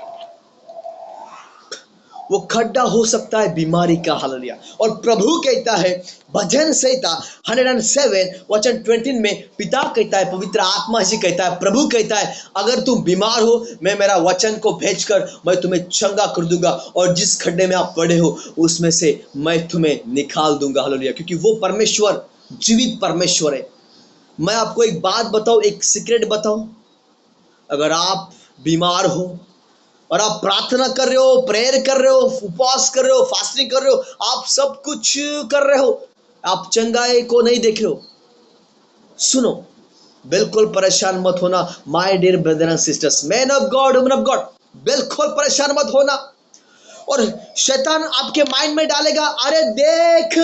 वो खड्डा हो सकता है बीमारी का, हालेलुया। और प्रभु कहता है भजन संहिता 107 वचन 20 में, पिता कहता है, पवित्र आत्मा जी कहता है, प्रभु कहता है अगर तुम बीमार हो, मैं मेरा वचन को भेजकर मैं तुम्हें चंगा कर दूंगा और जिस खड्डे में आप पड़े हो उसमें से मैं तुम्हें निकाल दूंगा, हालेलुया। क्योंकि वो परमेश्वर जीवित परमेश्वर है। मैं आपको एक बात बताऊं, एक सीक्रेट बताऊं, अगर आप बीमार हो और आप प्रार्थना कर रहे हो, प्रेयर कर रहे हो, उपवास कर रहे हो, फास्टिंग कर रहे हो, आप सब कुछ कर रहे हो, आप चंगाई को नहीं देख रहे हो, सुनो, बिल्कुल परेशान मत होना my dear brother and sisters, man of God, woman of God, बिल्कुल परेशान मत होना। और शैतान आपके माइंड में डालेगा, अरे देख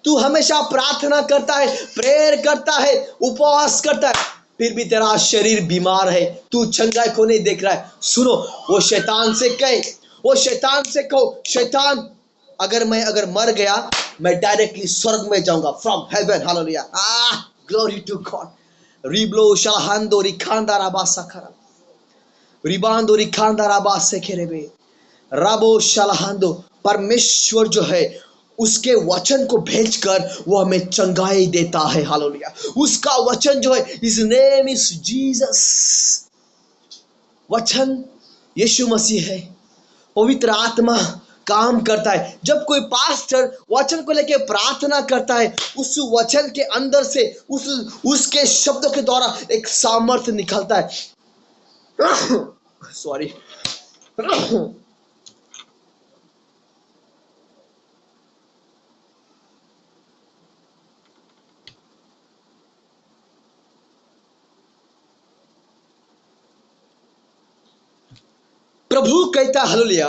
तू हमेशा प्रार्थना करता है, प्रेयर करता है, उपवास करता है, फिर भी तेरा शरीर बीमार है, तू चंगाई को नहीं देख रहा है। सुनो, वो शैतान से कहे, वो शैतान से कहो, शैतान अगर मर गया, मैं डायरेक्टली स्वर्ग में जाऊंगा, from heaven, hallelujah, glory to God. रिब्लो शाहांदो रिखांदा राबासा खरा, रिबांदो रिखांदा राबासे खेरेबे, राबो शालाहांदो, परमेश्वर जो है उसके वचन को भेजकर वो हमें चंगाई देता है, हालेलुया। उसका वचन जो है, हिज नेम इज जीसस, वचन यीशु मसीह है। पवित्र आत्मा काम करता है। जब कोई पास्टर वचन को लेकर प्रार्थना करता है, उस वचन के अंदर से उसके शब्दों के द्वारा एक सामर्थ्य निकलता है। सॉरी। प्रभु कहता है, हालेलुया,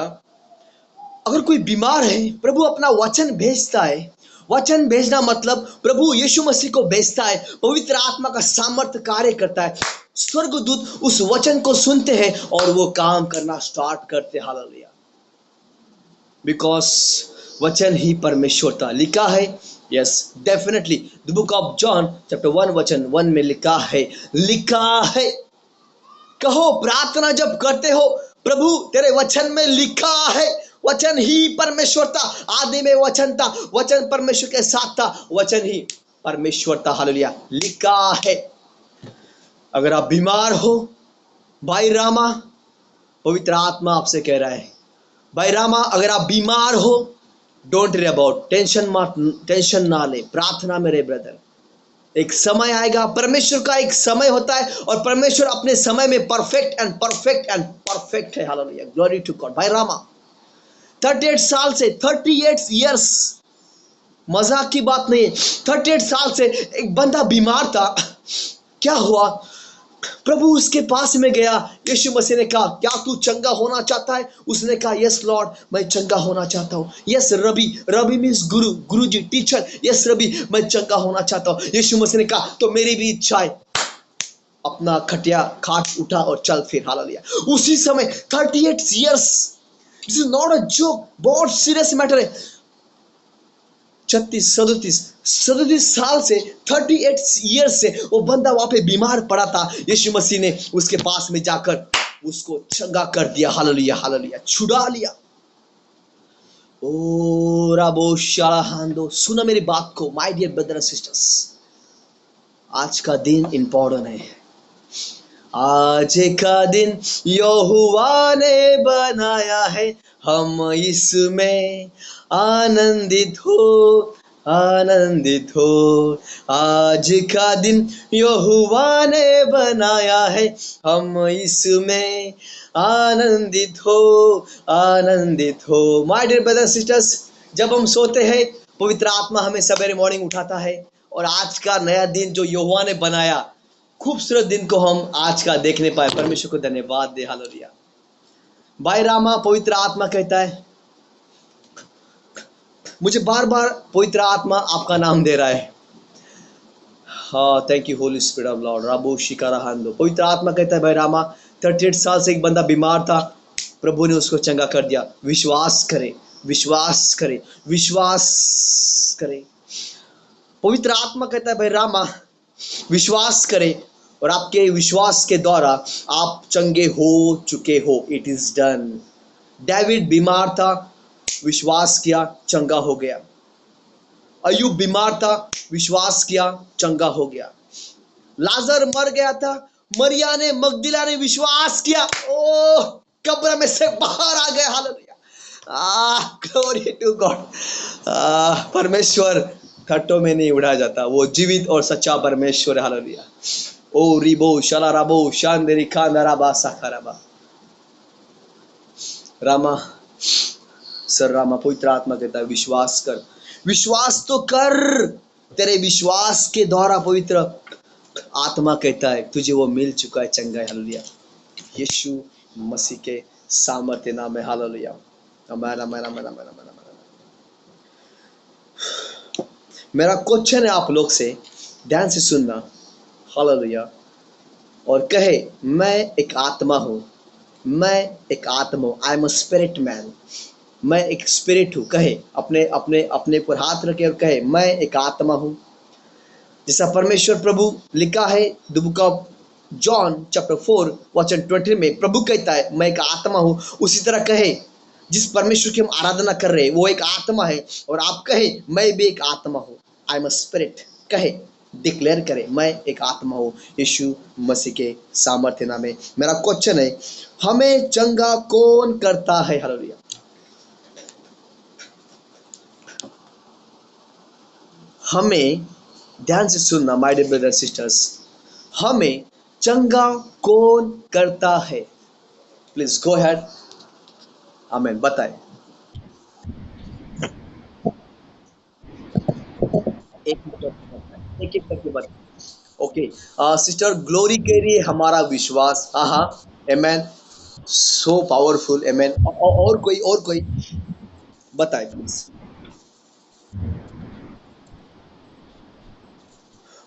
अगर कोई बीमार है, प्रभु अपना वचन भेजता है। वचन भेजना मतलब प्रभु यीशु मसीह को भेजता है, पवित्र आत्मा का सामर्थ्य कार्य करता है, स्वर्गदूत उस वचन को सुनते हैं और वो काम करना स्टार्ट करते हैं, हालेलुया। बिकॉज वचन ही परमेश्वर था। लिखा है, yes definitely, the book of John chapter 1 वचन 1 में लिखा है, कहो प्रार्थना जब करते हो, प्रभु तेरे वचन में लिखा है, वचन ही परमेश्वर था, आदि में वचन था, वचन परमेश्वर के साथ था, वचन ही परमेश्वर था, हालेलुया। लिखा है। अगर आप बीमार हो, भाई रामा, पवित्र आत्मा आपसे कह रहा है, भाई रामा, अगर आप बीमार हो, डोंट वरी अबाउट, टेंशन ना ले, प्रार्थना में रहे ब्रदर। एक समय आएगा, परमेश्वर का एक समय होता है और परमेश्वर अपने समय में परफेक्ट है, हालेलुया, ग्लोरी टू गॉड। भाई रामा 38 ईयर्स, मजाक की बात नहीं है, 38 साल से एक बंदा बीमार था। क्या हुआ, प्रभु उसके पास में गया, यीशु मसीह ने कहा क्या तू चंगा होना चाहता है? उसने कहा यस लॉर्ड, मैं चंगा होना चाहता हूँ। यस रबी मीन्स गुरुजी, टीचर। यस रबी, मैं चंगा होना चाहता हूँ। यीशु मसीह ने कहा तो मेरी भी इच्छा है। अपना खटिया खाट उठा और चल फिर, हालेलुया। उसी समय 38 years, this is not a joke, बहुत सीरियस मैटर है। 37 साल से, 38 ईयर्स से वो बंदा वहां पे बीमार पड़ा था। यीशु मसीह ने उसके पास में जाकर उसको चंगा कर दिया, हालेलुया, हालेलुया, छुड़ा लिया। ओ राबो शालाहांदो, सुनो मेरी बात को my dear brother and sisters. आज का दिन इंपॉर्टेंट है। आज का दिन यहोवा ने बनाया है, हम इसमें आनंदित हो, आनंदित हो। आज का दिन यहोवा ने बनाया है, हम इसमें आनंदित हो, आनंदित हो। माय डियर ब्रदर्स सिस्टर्स, जब हम सोते हैं पवित्र आत्मा हमें सवेरे मॉर्निंग उठाता है, और आज का नया दिन जो यहोवा ने बनाया, खूबसूरत दिन को हम आज का देखने पाए। परमेश्वर को धन्यवाद दे। हालेलुया। भाई रामा, पवित्र आत्मा कहता है, मुझे बार बार पवित्र आत्मा आपका नाम दे रहा है। हाँ, thank you Holy Spirit of Lord. राबो शिकारा हांदो, पवित्र आत्मा कहता है भाई रामा, 38 साल से एक बंदा बीमार था, प्रभु ने उसको चंगा कर दिया। विश्वास करे, विश्वास करे, विश्वास करे। पवित्र आत्मा कहता है भाई रामा, विश्वास करें, और आपके विश्वास के द्वारा आप चंगे हो चुके हो। It is done. डेविड बीमार था, विश्वास किया, चंगा हो गया। अयुब बीमार था, विश्वास किया, चंगा हो गया। लाजर मर गया था, मरिया ने मगदला ने विश्वास किया, ओ कब्र में से बाहर आ गए। Hallelujah, glory to God. परमेश्वर खट्टों में नहीं उड़ा जाता, वो जीवित और सच्चा परमेश्वर है। हालेलुया। ओ रिबो शला राबो शांदेरी खांदाराबा साखाराबा। रामा, सर रामा, पवित्र आत्मा कहता है विश्वास कर, विश्वास तो कर। तेरे विश्वास के द्वारा पवित्र आत्मा कहता है तुझे वो मिल चुका है, चंगा है। हालेलुया, यीशु मसीह के सामर्थ्य नाम में। हालेलुया। आमीन, आमीन, आमीन, आमीन, आमीन। मेरा क्वेश्चन है आप लोग से, ध्यान से सुनना। हालेलुया। और कहे, मैं एक आत्मा हूँ, मैं एक आत्मा हूँ। I am a spirit man, मैं एक स्पिरिट हूँ। कहे, अपने अपने अपने पर हाथ रखे और कहे, मैं एक आत्मा हूँ। जैसा परमेश्वर प्रभु लिखा है the book of John chapter 4 वचन 20 में, प्रभु कहता है मैं एक आत्मा हूँ। उसी तरह कहे, जिस परमेश्वर की हम आराधना कर रहे हैं वो एक आत्मा है, और आप कहे मैं भी एक आत्मा हूँ। I am a spirit. कहे, डिक्लेयर करे, मैं एक आत्मा हूँ यीशु मसीह के सामर्थ्य नाम में। मेरा क्वेश्चन है, हमें चंगा कौन करता है? हालेलुया। हमें, ध्यान से सुनना माय डियर ब्रदर सिस्टर्स, हमें चंगा कौन करता है? Please go head. आमीन, बताए। एक एक करके बताए। ओके, सिस्टर ग्लोरी कह रही है हमारा विश्वास। हाँ हाँ, आमीन, सो पावरफुल। आमीन। और कोई, और कोई बताए प्लीज।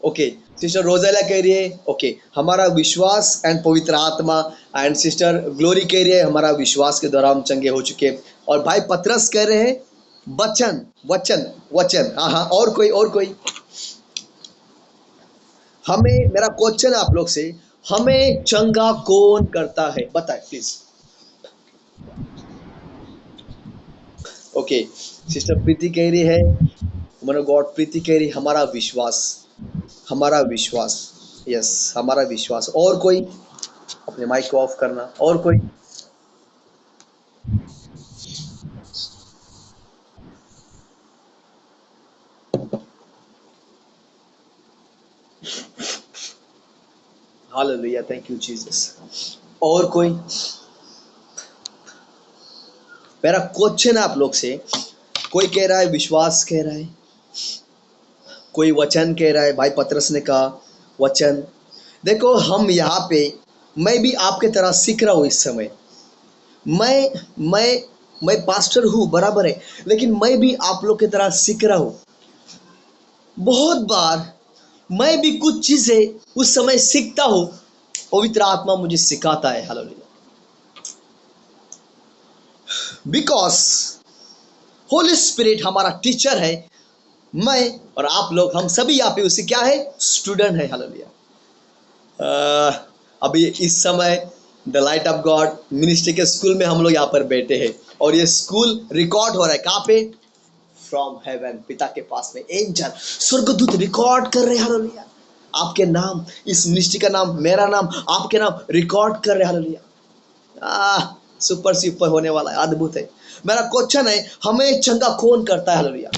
ओके, सिस्टर रोजेला कह रही है ओके, हमारा विश्वास एंड पवित्र आत्मा। एंड सिस्टर ग्लोरी कह रही है हमारा विश्वास के द्वारा हम चंगे हो चुके। और भाई पतरस कह रहे हैं वचन, वचन, वचन। हाँ हाँ, और कोई, और कोई। हमें, मेरा क्वेश्चन है आप लोग से, हमें चंगा कौन करता है? बताए प्लीज। ओके, सिस्टर प्रीति कह रही है, मैंने गॉड, प्रीति कह रही हमारा विश्वास, हमारा विश्वास। यस, हमारा विश्वास। और कोई? अपने माइक को ऑफ करना। और कोई? Hallelujah, thank you Jesus. और कोई? मेरा क्वेश्चन है आप लोग से, कोई कह रहा है विश्वास कह रहा है, कोई वचन कह रहा है। भाई पतरस ने कहा वचन। देखो, हम यहाँ पे, मैं भी आपके तरह सीख रहा हूँ इस समय। मैं पास्टर हूँ, बराबर है, लेकिन मैं भी आप लोग की तरह सीख रहा हूँ। बहुत बार मैं भी कुछ चीजें उस समय सीखता हूँ, पवित्र आत्मा मुझे सिखाता है। हालेलुया। बिकॉज होली स्पिरिट हमारा टीचर है। मैं और आप लोग, हम सभी यहाँ पे उसी क्या है, स्टूडेंट है। हालेलुया। अभी इस समय the light of God ministry के स्कूल में हम लोग यहाँ पर बैठे हैं और ये स्कूल रिकॉर्ड हो रहा है कहाँ पे? फ्रॉम हेवन, पिता के पास में। एंजल, स्वर्गदूत रिकॉर्ड कर रहे हैं। हालेलुया। आपके नाम, इस मिनिस्ट्री का नाम, मेरा नाम, आपके नाम रिकॉर्ड कर रहे हैं। हालेलुया। सुपर सुपर होने वाला है, अद्भुत है। मेरा क्वेश्चन है, हमें चंगा कौन करता है? Hallelujah.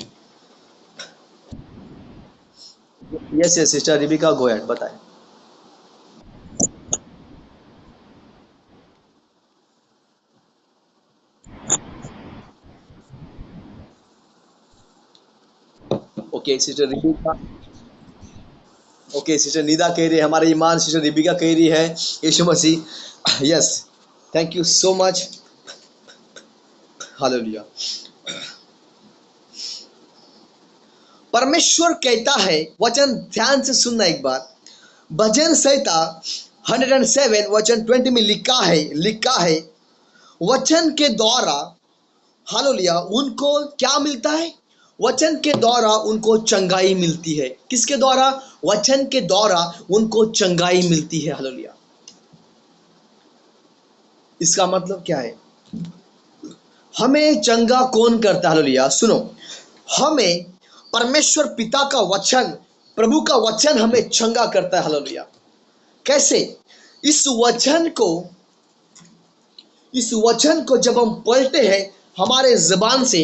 Yes yes sister Rebecca, go ahead, बताएं। Okay sister Rebecca, okay sister Nida कह रही है हमारे ईमान, सिस्टर रिबिका कह रही है Yeshu Masih. Yes, thank you so much. Hallelujah. परमेश्वर कहता है, वचन ध्यान से सुनना एक बार। भजन संहिता 107 वचन 20 में लिखा है वचन के द्वारा, हालेलुया, उनको क्या मिलता है? वचन के द्वारा उनको चंगाई मिलती है। किसके द्वारा? वचन के द्वारा उनको चंगाई मिलती है। हालेलुया। इसका मतलब क्या है? हमें चंगा कौन करता है? हालेलुया। सुनो, हमें परमेश्वर पिता का वचन, प्रभु का वचन हमें चंगा करता है। हालेलुया। कैसे? इस वचन को जब हम पढ़ते हैं हमारे जबान से,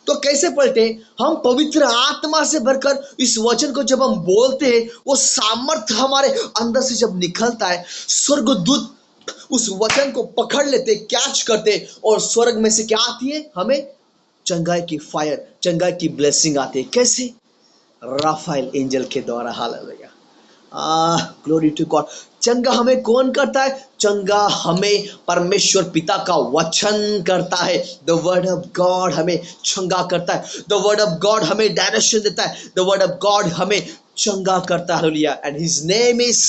तो कैसे पढ़ते? हम पवित्र आत्मा से भरकर इस वचन को जब हम बोलते हैं, वो सामर्थ हमारे अंदर से जब निकलता है, स्वर्गदूत उस वचन को पकड़ लेते, कैच करते, और स्वर्ग में से क्या आती है? हमें चंगाई की फायर, चंगाई की ब्लेसिंग आती है। कैसे? राफाइल एंजल के द्वारा। हालेलुया। Glory to God. चंगा हमें कौन करता है? चंगा हमें परमेश्वर पिता का वचन करता है। द वर्ड ऑफ गॉड हमें चंगा करता है। द वर्ड ऑफ गॉड हमें डायरेक्शन देता है। द वर्ड ऑफ गॉड हमें चंगा करता है। Hallelujah. And his name is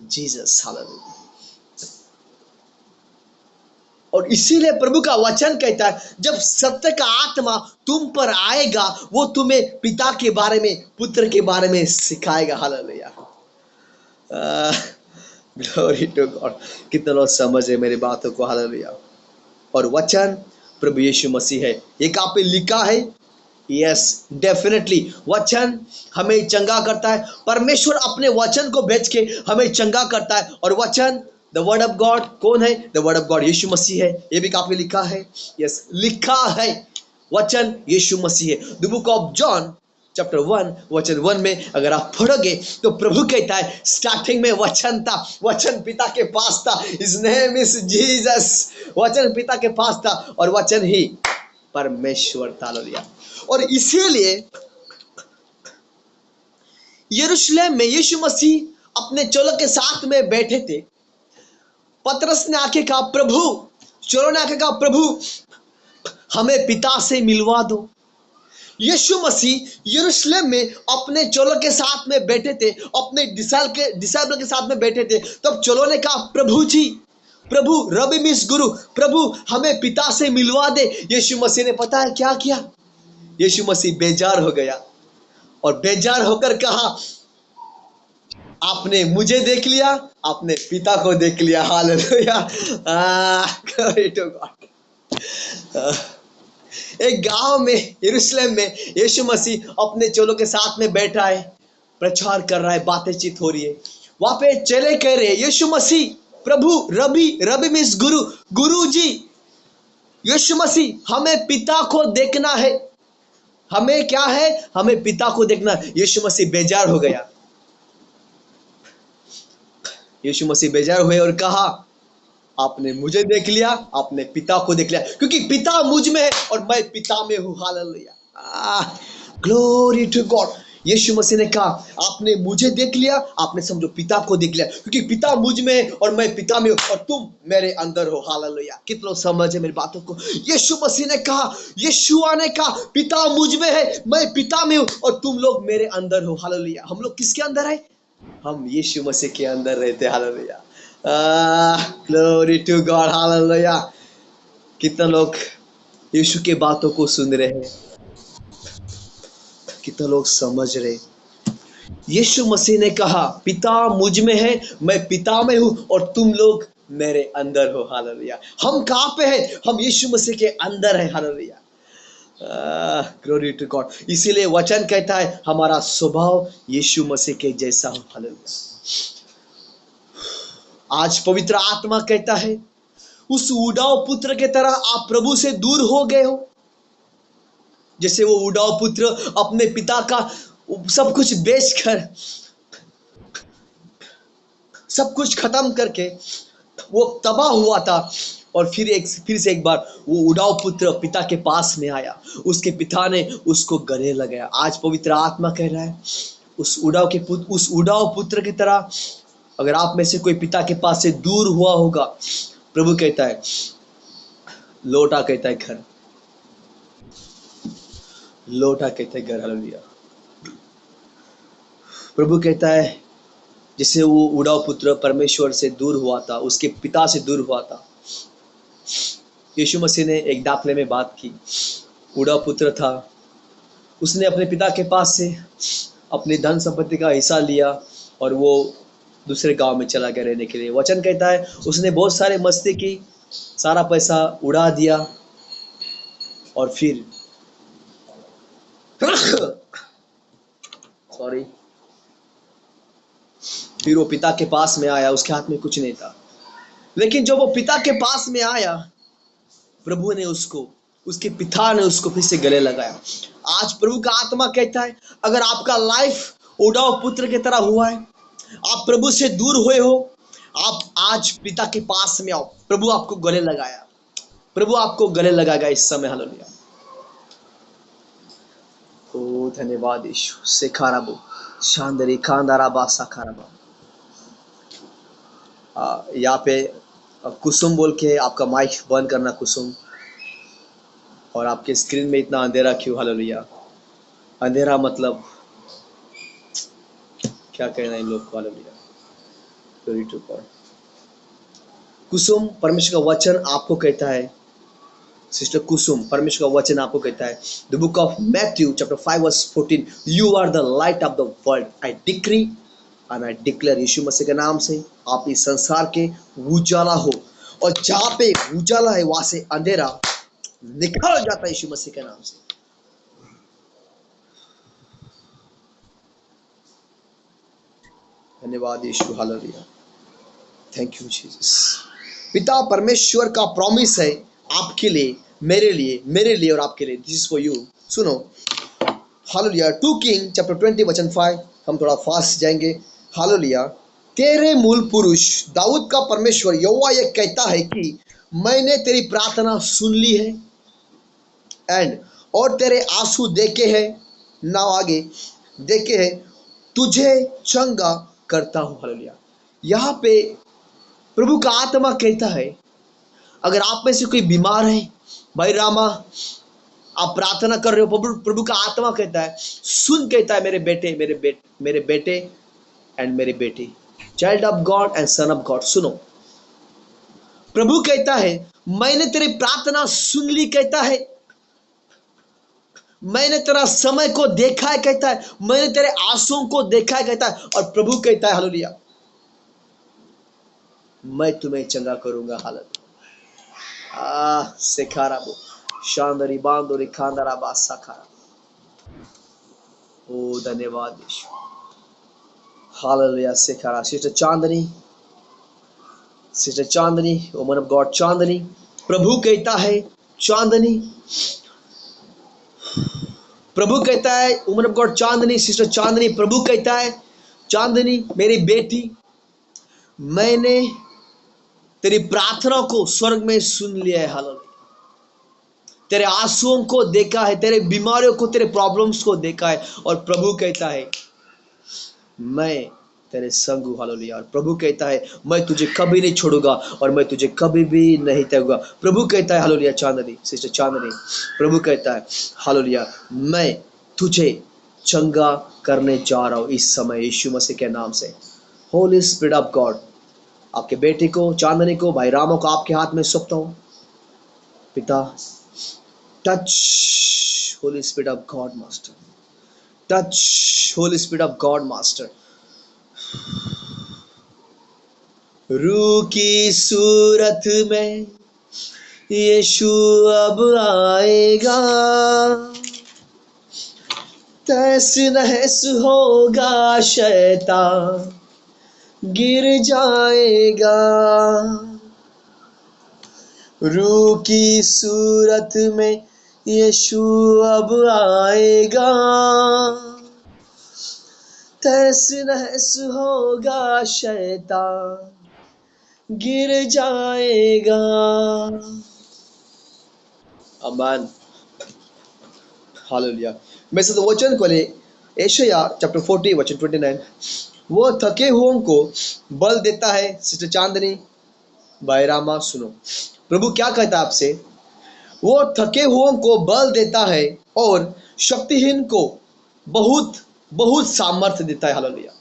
Jesus. Hallelujah. और इसीलिए प्रभु का वचन कहता है, जब सत्य का आत्मा तुम पर आएगा, वो तुम्हें पिता के बारे में, पुत्र के बारे में सिखाएगा। हालेलुया। Glory to God. कितने लोग समझ है मेरी बातों को? हालेलुया। और वचन प्रभु यीशु मसीह है। ये कहाँ पे लिखा है? यस, डेफिनेटली वचन हमें चंगा करता है। परमेश्वर अपने वचन को भेज के हमें चंगा करता है। और वचन, द वर्ड ऑफ गॉड कौन है? The word of God Yeshu मसीह है। ये भी काफी लिखा है। यस, लिखा है वचन यीशु मसीह है। The book of John chapter 1 वचन 1 में अगर आप पढ़ोगे तो प्रभु कहता है, स्टार्टिंग में वचन था, वचन पिता के पास था, हिज नेम इज जीसस। वचन पिता के पास था और वचन ही परमेश्वर था। हालेलुया। और इसीलिए यरूशलेम में यीशु मसीह अपने चेलों के साथ में बैठे थे। पतरस ने आके कहा, प्रभु, चेलों ने आके कहा, प्रभु हमें पिता से मिलवा दो। यीशु मसीह यरूशलेम में अपने चेलों के साथ में बैठे थे, अपने डिसाइपल के साथ में बैठे थे। तब चेलों ने कहा, प्रभु जी, प्रभु, रबी मीन्स गुरु, प्रभु हमें पिता से मिलवा दे। यीशु मसीह ने पता है क्या किया? यीशु मसीह बेजार हो गया और बेजार होकर कहा, आपने मुझे देख लिया, आपने पिता को देख लिया। हालेलुया। Glory to God. एक गांव में, यरूशलेम में, यीशु मसीह अपने चेलों के साथ में बैठा है, प्रचार कर रहा है, बातचीत हो रही है। वहां पे चेले कह रहे हैं, यीशु मसीह, प्रभु, रबी मीन्स गुरु, गुरु जी, यीशु मसीह हमें पिता को देखना है। हमें क्या है? हमें पिता को देखना है। यीशु मसीह बेजार हो गया। यीशु मसीह बेजार हुए और कहा, आपने मुझे देख लिया, आपने पिता को देख लिया, क्योंकि पिता मुझ में है और मैं पिता में हूं। Hallelujah. Glory to God. Yeshu Masih ने कहा, आपने मुझे देख लिया, आपने समझो पिता को देख लिया, क्योंकि पिता मुझ में है और मैं पिता में हूं और तुम मेरे अंदर हो। हालेलुया। कितनों समझ है मेरी बातों को? यीशु मसीह ने कहा, यीशुआ ने कहा, पिता मुझ में है, मैं पिता में हूं और तुम लोग मेरे अंदर हो। हालेलुया। हम लोग किसके अंदर है? हम यीशु मसीह के अंदर रहते। Hallelujah. Glory to God. Hallelujah. कितने लोग यीशु के बातों को सुन रहे हैं? कितने लोग समझ रहे? यीशु मसीह ने कहा, पिता मुझ में है, मैं पिता में हूं और तुम लोग मेरे अंदर हो। हालेलुया। हम कहां पे हैं? हम यीशु मसीह के अंदर है। हालेलुया। Glory to God. इसीलिए वचन कहता है हमारा स्वभाव यीशु मसीह के जैसा हो। हालेलुया। आज पवित्र आत्मा कहता है उस उड़ाऊ पुत्र के तरह आप प्रभु से दूर हो गए हो। जैसे वो उड़ाऊ पुत्र अपने पिता का सब कुछ बेचकर, सब कुछ खत्म करके वो तबाह हुआ था, और फिर से एक बार वो उड़ाऊ पुत्र पिता के पास में आया। उसके पिता ने उसको गले लगाया। आज पवित्र आत्मा कह रहा है उस उड़ाऊ पुत्र की तरह अगर आप में से कोई पिता के पास से दूर हुआ होगा, प्रभु कहता है लौटा, कहता है घर, लौटा कहता है घर। हालेलुया। प्रभु कहता है जिसे वो उड़ाऊ पुत्र परमेश्वर से दूर हुआ था, उसके पिता से दूर हुआ था। यीशु मसीह ने एक दाखले में बात की। उड़ाऊ पुत्र था, उसने अपने पिता के पास से अपनी धन संपत्ति का हिस्सा लिया और वो दूसरे गांव में चला गया रहने के लिए। वचन कहता है उसने बहुत सारे मस्ती की, सारा पैसा उड़ा दिया और फिर वो पिता के पास में आया। उसके हाथ में कुछ नहीं था, लेकिन जब वो पिता के पास में आया, प्रभु ने उसके पिता ने उसको फिर से गले लगाया। आज प्रभु का आत्मा कहता है अगर आपका लाइफ उड़ाऊ पुत्र की तरह हुआ है, आप प्रभु से दूर हुए हो, आप आज पिता के पास में आओ। प्रभु आपको गले लगाया, प्रभु आपको गले लगाएगा इस समय। हालेलुया। ओ धन्यवाद यीशु। सेखाराबो शांदरी खांदाराबा साखाराबा। यहाँ पे कुसुम बोल के आपका माइक बंद करना कुसुम। और आपके स्क्रीन में इतना अंधेरा क्यों? हालेलुया। अंधेरा मतलब क्या कहना इन लोग को? Hallelujah. Glory to God. Kusum, परमेश्वर का वचन आपको कहता है, सिस्टर कुसुम, परमेश्वर का वचन आपको कहता है, the book of Matthew chapter 5 verse 14, you are the light of the world, I decree and I declare. Yeshu मसीह के नाम से आप इस संसार के उजाला हो, और जहां पे उजाला है वहां से अंधेरा निकल जाता है यीशु मसीह के नाम से। धन्यवाद Yeshu. Hallelujah. Thank you Jesus. पिता परमेश्वर का प्रॉमिस है आपके लिए, मेरे लिए और आपके लिए। This is for you. सुनो। हालेलुया। 2 किंग चैप्टर 20 वचन 5। हम थोड़ा फास्ट जाएंगे। हालेलुया। तेरे मूल पुरुष दाऊद का परमेश्वर यहोवा ये कहता है कि मैंने तेरी प्रार्थना सुन ली है एंड और तेरे आंसू देखे हैं, ना आगे देखे हैं, तुझे चंगा करता हूं। हालेलुया। यहाँ पे प्रभु का आत्मा कहता है अगर आप में से कोई बीमार है, भाई रामा आप प्रार्थना कर रहे हो, प्रभु का आत्मा कहता है सुन, कहता है मेरे बेटे एंड मेरी बेटी, child of God and son of God, सुनो। प्रभु कहता है मैंने तेरी प्रार्थना सुन ली, कहता है मैंने तेरा समय को देखा है, कहता है मैंने तेरे आंसुओं को देखा है, कहता है। और प्रभु कहता है हालेलुया मैं तुम्हें चंगा करूंगा। हालत सेखाराबो शांदरी बांदोरी खांदरा बासा खारा। ओ धन्यवाद यीशु। हालेलुया। सेखारा। Sister Chandni, woman of God Chandni, प्रभु कहता है चांदनी, प्रभु कहता है woman of God Chandni, sister Chandni, प्रभु कहता है चांदनी मेरी बेटी, मैंने तेरी प्रार्थना को स्वर्ग में सुन लिया है। हालेलुया। तेरे आंसुओं को देखा है, तेरे बीमारियों को, तेरे प्रॉब्लम्स को देखा है, और प्रभु कहता है मैं तेरे संग हूं। हालेलुया। और प्रभु कहता है मैं तुझे कभी नहीं छोड़ूंगा और मैं तुझे कभी भी नहीं त्यागूंगा। प्रभु कहता है हालेलुया। चांदनी, सिस्टर चांदनी, प्रभु कहता है हालेलुया मैं तुझे चंगा करने जा रहा हूं इस समय यीशु मसीह के नाम से। होली स्पिरिट ऑफ गॉड आपके बेटे को, चांदनी को, भाई रामो को आपके हाथ में सौंपता हूं। पिता touch, Holi Spirit of God master touch Holi Spirit of God master. रूह की सूरत में यीशु अब आएगा, तहस नहस होगा शैतान गिर जाएगा। रूह की सूरत में यीशु अब आएगा, तहस नहस होगा शैतान गिर जाएगा। अमान हालेलुया। मैं से वचन को ले यशायाह चैप्टर 40 वचन 29। वो थके हुओं को बल देता है। सिस्टर चांदनी, भाई रामा, सुनो प्रभु क्या कहता है आपसे। वो थके हुओं को बल देता है और शक्तिहीन को बहुत बहुत सामर्थ्य देता है। हालेलुया।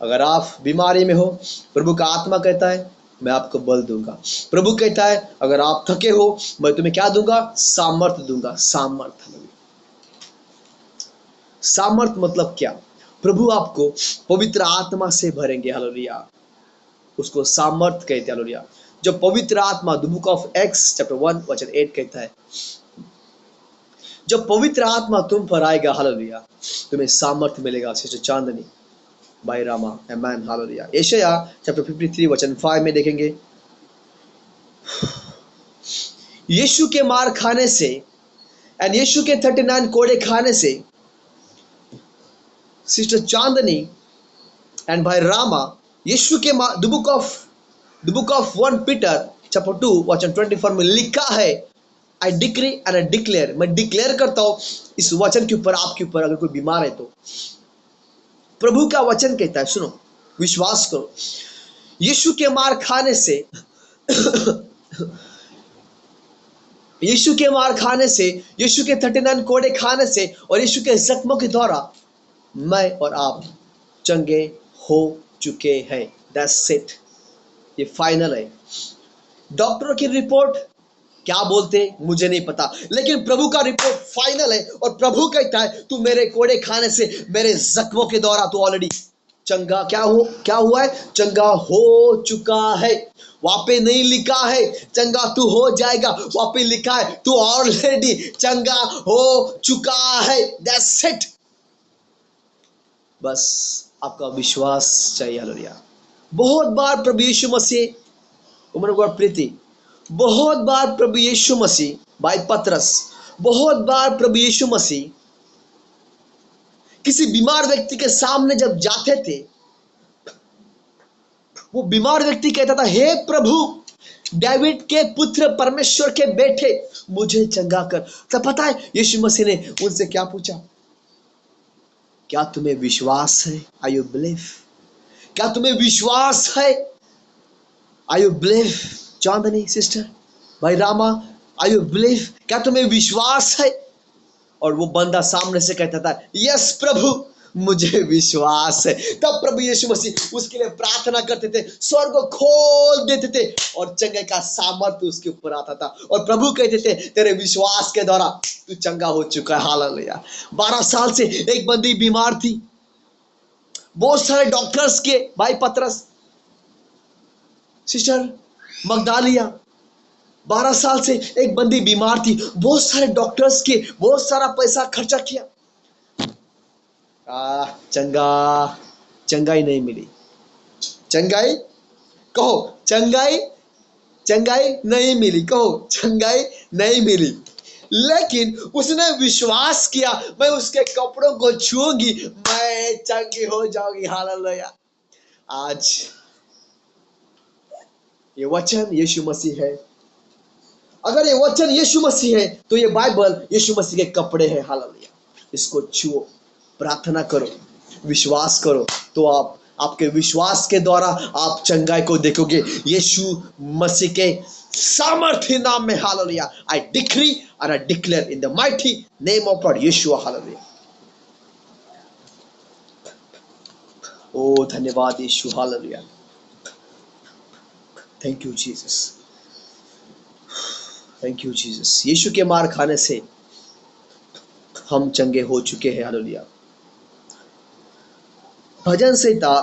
अगर आप बीमारी में हो, प्रभु का आत्मा कहता है मैं आपको बल दूंगा। प्रभु कहता है अगर आप थके हो, मैं तुम्हें क्या दूंगा, सामर्थ्य दूंगा। सामर्थ्य, सामर्थ्य मतलब क्या, प्रभु आपको पवित्र आत्मा से भरेंगे। हालेलुया। उसको सामर्थ्य कहते हैं। हालेलुया। जब पवित्र आत्मा, the book of x chapter 1 वचन 8 कहता है, जब पवित्र आत्मा तुम पर आएगा, हालेलुया, तुम्हें सामर्थ्य मिलेगा। सिस्टर चांदनी, भाई रामा, आमेन, हालेलुया। यशायाह चैप्टर 53 वचन 5 में देखेंगे, यीशु के मार खाने से एंड यीशु के 39 कोड़े खाने से, सिस्टर चांदनी एंड भाई रामा, यीशु के the book of 1 Peter chapter 2 वचन 24 में लिखा है, आई डिक्री एंड आई डिक्लेयर, मैं डिक्लेयर करता हूं इस वचन के ऊपर, आपके ऊपर। अगर कोई बीमार है तो प्रभु का वचन कहता है, सुनो, विश्वास करो, यीशु के मार खाने से यीशु के मार खाने से, यीशु के 39 कोड़े खाने से और यीशु के जख्मों के द्वारा मैं और आप चंगे हो चुके हैं। दैट्स इट, ये फाइनल है। डॉक्टरों की रिपोर्ट क्या बोलते मुझे नहीं पता, लेकिन प्रभु का रिपोर्ट फाइनल है। और प्रभु कहता है तू मेरे कोड़े खाने से, मेरे जख्मों के द्वारा तू ऑलरेडी चंगा क्या हुआ है, चंगा हो चुका है। वहां पे नहीं लिखा है चंगा तू हो जाएगा, वहां पे लिखा है तू ऑलरेडी चंगा हो चुका है। That's it. बस आपका विश्वास चाहिए। हालेलुया। बहुत बार प्रभु यीशु मसीह, उमर गॉड प्रीति, बहुत बार प्रभु यीशु मसीह, भाई पतरस, बहुत बार प्रभु यीशु मसीह किसी बीमार व्यक्ति के सामने जब जाते थे, वो बीमार व्यक्ति कहता था, हे प्रभु, डेविड के पुत्र, परमेश्वर के बेटे, मुझे चंगा कर। तो पता है यीशु मसीह ने उनसे क्या पूछा, क्या तुम्हें विश्वास है? Are you believe? क्या तुम्हें विश्वास है? Are you believe? Chandni sister, भाई रामा, आर यू बिलीव? क्या तुम्हें विश्वास है? और वो बंदा सामने से कहता था, यस प्रभु, मुझे विश्वास है। तब प्रभु यीशु मसीह उसके लिए प्रार्थना करते थे, स्वर्ग को खोल देते थे और चंगे का सामर्थ्य उसके ऊपर आता था। और प्रभु कहते थे तेरे विश्वास के द्वारा तू चंगा हो चुका है। हालेलुया। 12 साल से एक बंदी बीमार थी, बहुत सारे डॉक्टर्स के, भाई पतरस, सिस्टर मगदालिया, 12 साल से एक बंदी बीमार थी, बहुत सारे डॉक्टर्स के, बहुत सारा पैसा खर्चा किया, चंगाई नहीं मिली। चंगाई कहो, चंगाई नहीं मिली, कहो चंगाई नहीं मिली। लेकिन उसने विश्वास किया, मैं उसके कपड़ों को छूंगी, मैं चंगी हो जाऊंगी। हालेलुया। आज ये वचन यीशु मसीह है। अगर ये वचन यीशु मसीह है तो ये बाइबल यीशु मसीह के कपड़े हैं। हालेलुया। इसको छुओ, प्रार्थना करो, विश्वास करो, तो आपके विश्वास के द्वारा आप चंगाई को देखोगे यीशु मसीह के सामर्थ्य नाम में। हालेलुया। आई डिक्री और I declare in the mighty name of God Yeshua. Hallelujah. ओ धन्यवाद Yeshu. Hallelujah. Thank you Jesus, thank you Jesus. Yeshu के मार खाने से हम चंगे हो चुके हैं। हालेलुया। भजन संहिता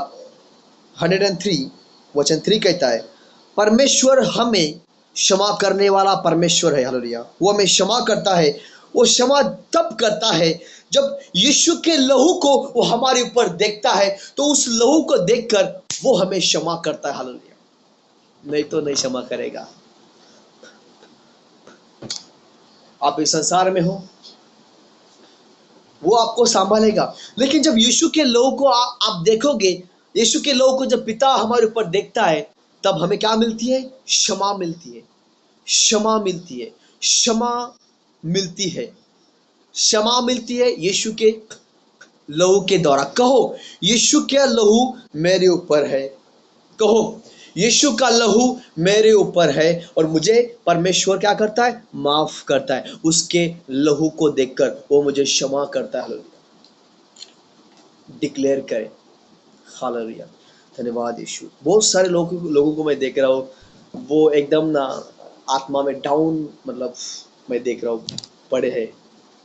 103 वचन 3 कहता है, परमेश्वर हमें क्षमा करने वाला परमेश्वर है। हालेलुया। वो हमें क्षमा करता है। वो क्षमा तब करता है जब यीशु के लहू को वो हमारे ऊपर देखता है, तो उस लहू को देखकर वो हमें क्षमा करता है। हालेलुया। नहीं तो नहीं क्षमा करेगा। आप इस संसार में हो, वो आपको संभालेगा, लेकिन जब यीशु के लहू को आप देखोगे, यीशु के लहू को जब पिता हमारे ऊपर देखता है, तब हमें क्या मिलती है? क्षमा मिलती है। क्षमा मिलती है। क्षमा मिलती है। क्षमा मिलती है यीशु के लहू के द्वारा। कहो, यीशु का लहू मेरे ऊपर है। कहो, यीशु का लहू मेरे ऊपर है और मुझे परमेश्वर क्या करता है? माफ करता है। उसके लहू को देखकर वो मुझे क्षमा करता है। डिक्लेयर करें, हालेलुया। धन्यवाद यीशु। बहुत सारे लोगों को मैं देख रहा हूँ, वो एकदम ना आत्मा में डाउन, मतलब मैं देख रहा हूँ, पड़े हैं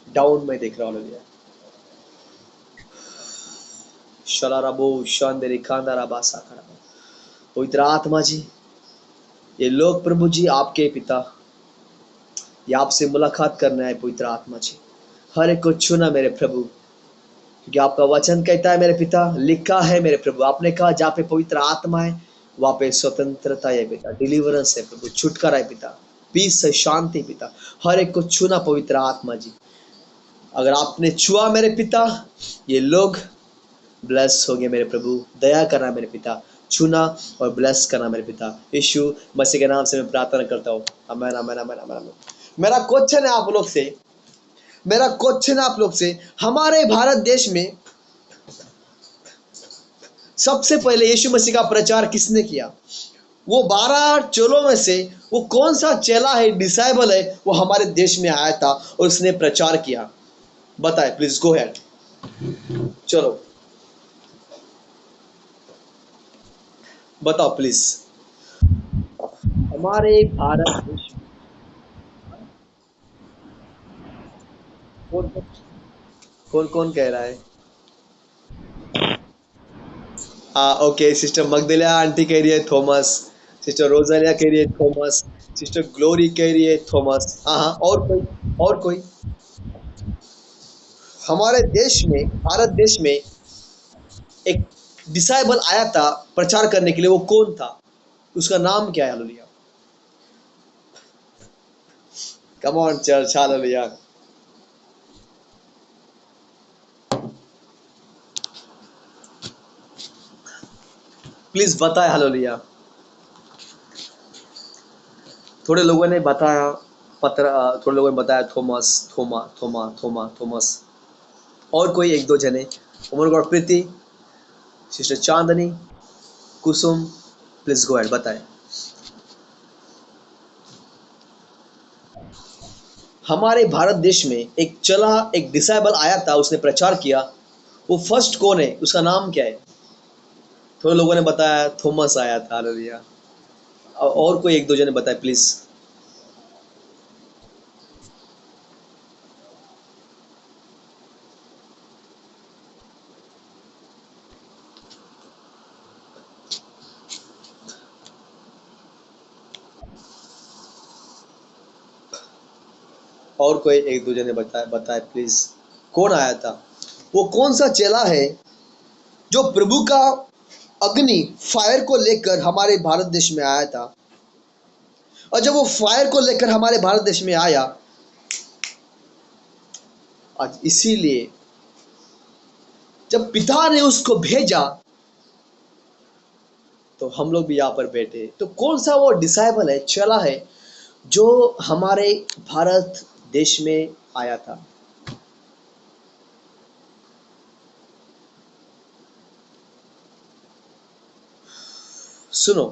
डाउन, मैं देख रहा हूँ। हालेलुया। शलाराबो शांदेरी खांदाराबा साखराबा। पवित्र आत्मा जी, ये लोग प्रभु जी आपके पिता, ये आपसे मुलाकात करना है पवित्र आत्मा जी। हर एक को छूना मेरे प्रभु, क्योंकि आपका वचन कहता है मेरे पिता, लिखा है मेरे प्रभु, आपने कहा जहाँ पे पवित्र आत्मा है वहाँ पे स्वतंत्रता है पिता, डिलीवरेंस है प्रभु, छुटकारा है पिता, पीस है, शांति पिता। हर एक को छूना पवित्र आत्मा जी। अगर आपने छुआ मेरे पिता, ये लोग ब्लेस हो गए मेरे प्रभु। दया करना मेरे पिता, छूना और ब्लेस करना मेरे पिता। यीशु मसीह के नाम से मैं प्रार्थना करता हूँ। आमीन आमीन आमीन आमीन आमीन। मेरा क्वेश्चन है आप लोग से, मेरा क्वेश्चन है आप लोग से, हमारे भारत देश में सबसे पहले यीशु मसीह का प्रचार किसने किया? वो 12 चेलों में से वो कौन सा चेला है, डिसाइबल है, वो हमारे देश में आया था और उसने प्रचार किया? बताए प्लीज, गो हेड। चलो बताओ प्लीज। हमारे भारत देश में कौन कौन कौन कह रहा है? हाँ ओके, सिस्टर मगदलिया आंटी कह रही है थॉमस, सिस्टर रोजालिया कह रही है थॉमस, सिस्टर ग्लोरी कह रही है थॉमस। हाँ हाँ, और कोई? और कोई? हमारे देश में, भारत देश में एक डिसाइबल आया था प्रचार करने के लिए, वो कौन था? उसका नाम क्या है? Hallelujah. Come on church, hallelujah. Please बताए, हालेलुया। थोड़े लोगों ने बताया थोड़े लोगों ने बताया थॉमस, थोमा थोमा थोमा थॉमस। और कोई एक दो जने? उमर गौर Preeti, sister Chandni, Kusum, please go and बताए। हमारे भारत देश में एक चला, एक डिसाइबल आया था, उसने प्रचार किया, वो फर्स्ट कौन है? उसका नाम क्या है? थोड़े लोगों ने बताया थॉमस आया था। हालेलुया। और कोई एक दो जने बताए प्लीज। और कोई एक दो जने बताए बताए प्लीज, कौन आया था? वो कौन सा चेला है जो प्रभु का अग्नि, फायर को लेकर हमारे भारत देश में आया था? और जब वो फायर को लेकर हमारे भारत देश में आया, आज इसीलिए जब पिता ने उसको भेजा तो हम लोग भी यहाँ पर बैठे। तो कौन सा वो डिसाइबल है, चला है, जो हमारे भारत देश में आया था? सुनो,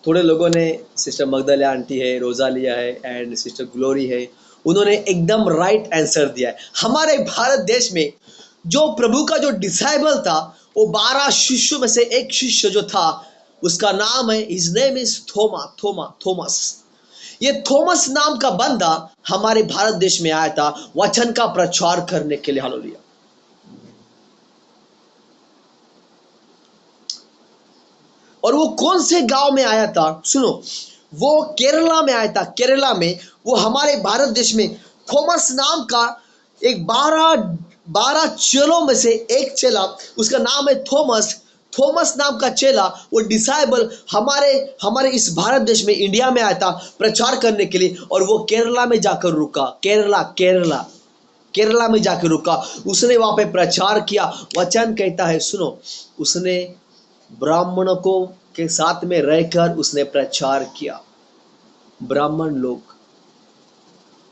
थोड़े लोगों ने, सिस्टर मगदलिया आंटी है, रोजालिया है एंड सिस्टर ग्लोरी है, उन्होंने एकदम राइट आंसर दिया है। हमारे भारत देश में जो प्रभु का जो डिसाइबल था, वो 12 शिष्यों में से एक शिष्य जो था, उसका नाम है, his name is Thoma Thoma Thomas. ये थॉमस नाम का बंदा हमारे भारत देश में आया था वचन का प्रचार करने के लिए। हालेलुया। और वो कौन से गांव में आया था सुनो, वो केरला में आया था। केरला में वो हमारे भारत देश में थॉमस नाम का एक 12 चेलों में से एक चेला, उसका नाम है थॉमस। थॉमस नाम का चेला, वो डिसाइबल हमारे हमारे इस भारत देश में इंडिया में आया था प्रचार करने के लिए, और वो केरला में जाकर रुका। केरला केरला केरला में जाकर रुका। उसने वहां पे प्रचार किया। वचन कहता है सुनो, उसने ब्राह्मणों को के साथ में रहकर उसने प्रचार किया। ब्राह्मण लोग,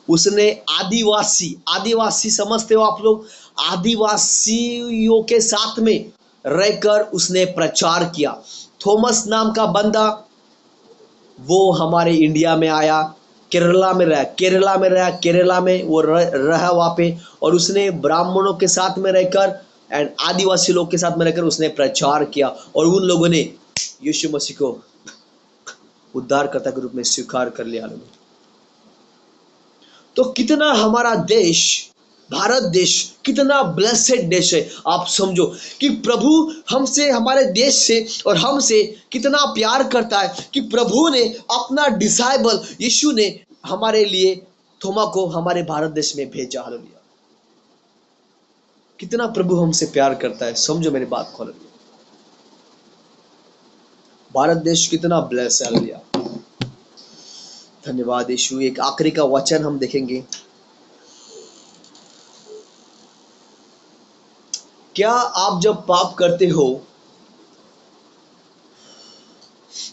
उसने आदिवासी, आदिवासी समझते हो आप लोग, आदिवासियों के साथ में रहकर उसने प्रचार किया। थॉमस नाम का बंदा वो हमारे इंडिया में आया, केरला में रहा, केरला में रहा, केरला में वो रहा वहाँ पे, और उसने ब्राह्मणों के साथ में रहकर एंड आदिवासी लोग के साथ में रहकर उसने प्रचार किया, और उन लोगों ने यीशु मसीह को उद्धारकर्ता के रूप में स्वीकार कर लिया। तो कितना हमारा देश, भारत देश कितना ब्लेसेड देश है। आप समझो कि प्रभु हमसे, हमारे देश से और हमसे कितना प्यार करता है कि प्रभु ने अपना डिसाइबल यीशु ने हमारे लिए थोमा को हमारे भारत देश में भेजा। हालेलुया, कितना प्रभु हमसे प्यार करता है। समझो मेरी बात को। हालेलुया, भारत देश कितना ब्लेस है। हालेलुया, धन्यवाद यीशु। एक आखिरी का वचन हम देखेंगे। क्या आप जब पाप करते हो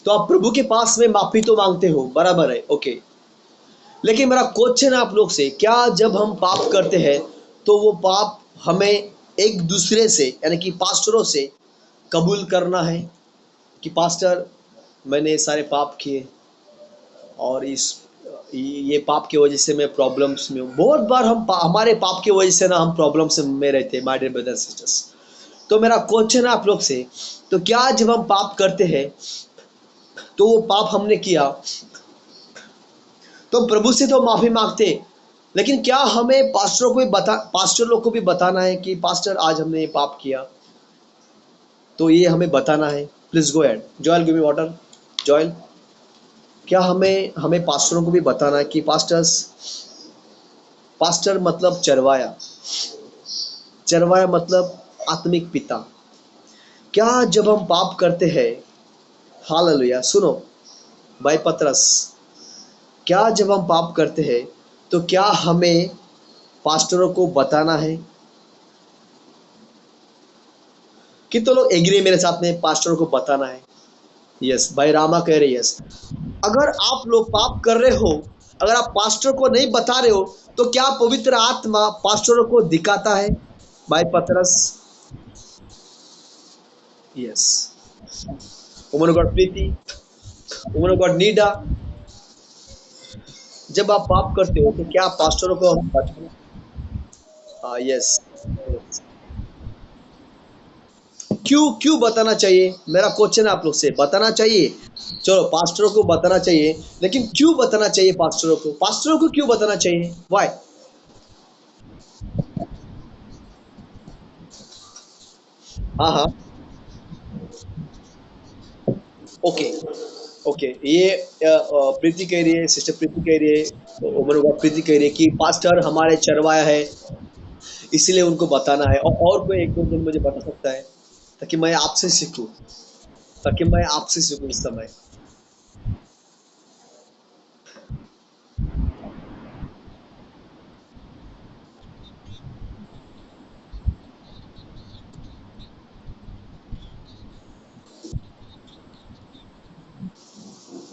तो आप प्रभु के पास में माफी तो मांगते हो, बराबर है, ओके। लेकिन मेरा क्वेश्चन है आप लोग से, क्या जब हम पाप करते हैं तो वो पाप हमें एक दूसरे से यानी कि पास्टरों से कबूल करना है कि पास्टर मैंने सारे पाप किए और इस ये पाप की वजह से मैं प्रॉब्लम्स में हूँ। बहुत बार हम हमारे पाप की वजह से ना हम प्रॉब्लम्स में रहते हैं, माय डियर ब्रदर्स सिस्टर्स। तो मेरा क्वेश्चन है आप लोग से, तो क्या जब हम पाप करते हैं तो वो पाप हमने किया तो प्रभु से तो माफी मांगते, लेकिन क्या हमें पास्टरों को भी पास्टर लोग को भी बताना है कि पास्टर आज हमने ये पाप किया, तो ये हमें बताना है। Please go ahead Joel, give me water. Joel, क्या हमें हमें पास्टरों को भी बताना है कि पास्टर्स, पास्टर मतलब चरवाया, चरवाया मतलब आत्मिक पिता। क्या जब हम पाप करते हैं, हालेलुया, सुनो भाई पतरस, क्या जब हम पाप करते हैं तो क्या हमें पास्टरों को बताना है? कितने लोग एग्री मेरे साथ में, पास्टरों को बताना है? यस, भाई रामा कह रहे यस। अगर आप लोग पाप कर रहे हो, अगर आप पास्टर को नहीं बता रहे हो, तो क्या पवित्र आत्मा पास्टरों को दिखाता है? भाई पतरस, यस। वुमन गॉड प्रीति, वुमन गॉड नीडा, जब आप पाप करते हो तो क्या पास्टरों को हम बताना? हाँ यस। क्यों क्यों बताना चाहिए? मेरा क्वेश्चन है आप लोग से, बताना चाहिए? चलो पास्टरों को बताना चाहिए, लेकिन क्यों बताना चाहिए पास्टरों को? पास्टरों को क्यों बताना चाहिए? वाई? हाँ हाँ, ओके ओके। ये प्रीति कह रही है, सिस्टर प्रीति कह रही है, उमर प्रीति कह रही है कि पास्टर हमारे चरवाया है, इसीलिए उनको बताना है। और कोई एक दो दिन मुझे बता सकता है ताकि मैं आपसे सीखूं, ताकि मैं आपसे सीखूं इस समय।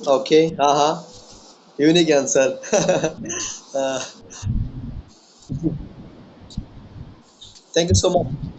ओके, हाँ हाँ, unique answer. Thank you so much.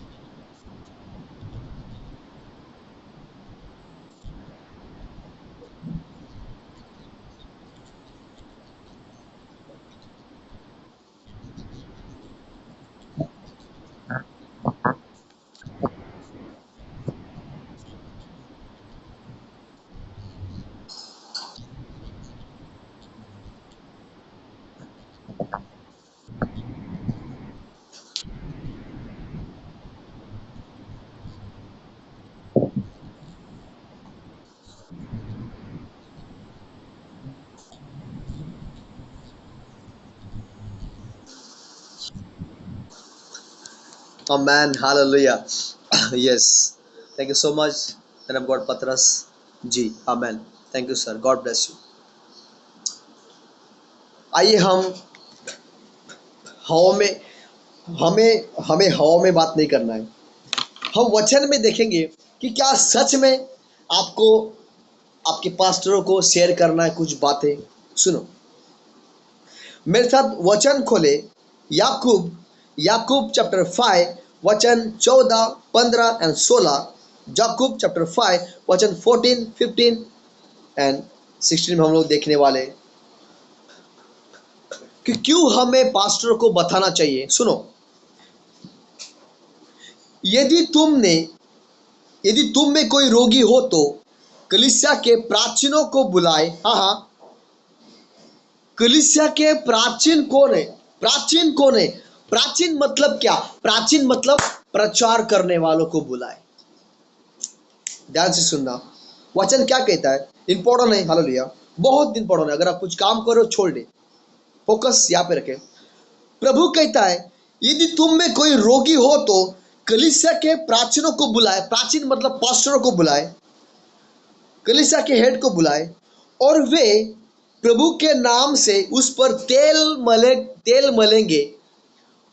Amen. Hallelujah. Yes. Thank you so much. And I've got Patras ji. Amen. Thank you sir. God bless you. आइए हम हवा में हमें हमें हवा में बात नहीं करना है। हम वचन में देखेंगे कि क्या सच में आपको आपके पास्टरों को शेयर करना है कुछ बातें। सुनो, मेरे साथ वचन खोले। याकूब याकूब चैप्टर 5 वचन 14, 15 एंड 16। याकूब चैप्टर 5 वचन 14, 15 एंड 16 में हम लोग देखने वाले कि क्यों हमें पास्टरों को बताना चाहिए। सुनो, यदि तुमने यदि तुम में कोई रोगी हो तो कलीसिया के प्राचीनों को बुलाए। हाँ हाँ, कलीसिया के प्राचीन कौन है? प्राचीन कौन है? प्राचीन मतलब क्या? प्राचीन मतलब प्रचार करने वालों को बुलाए। ध्यान से सुनना, वचन क्या कहता है। इंपॉर्टेंट है, हालेलुया, बहुत इंपॉर्टेंट है। अगर आप कुछ काम करो छोड़ दे, फोकस यहाँ पे रखे। प्रभु कहता है यदि तुम में कोई रोगी हो तो कलीसिया के प्राचीनों को बुलाए। प्राचीन मतलब पास्टरों को बुलाए, कलीसिया के हेड को बुलाए, और वे प्रभु के नाम से उस पर तेल मलेंगे।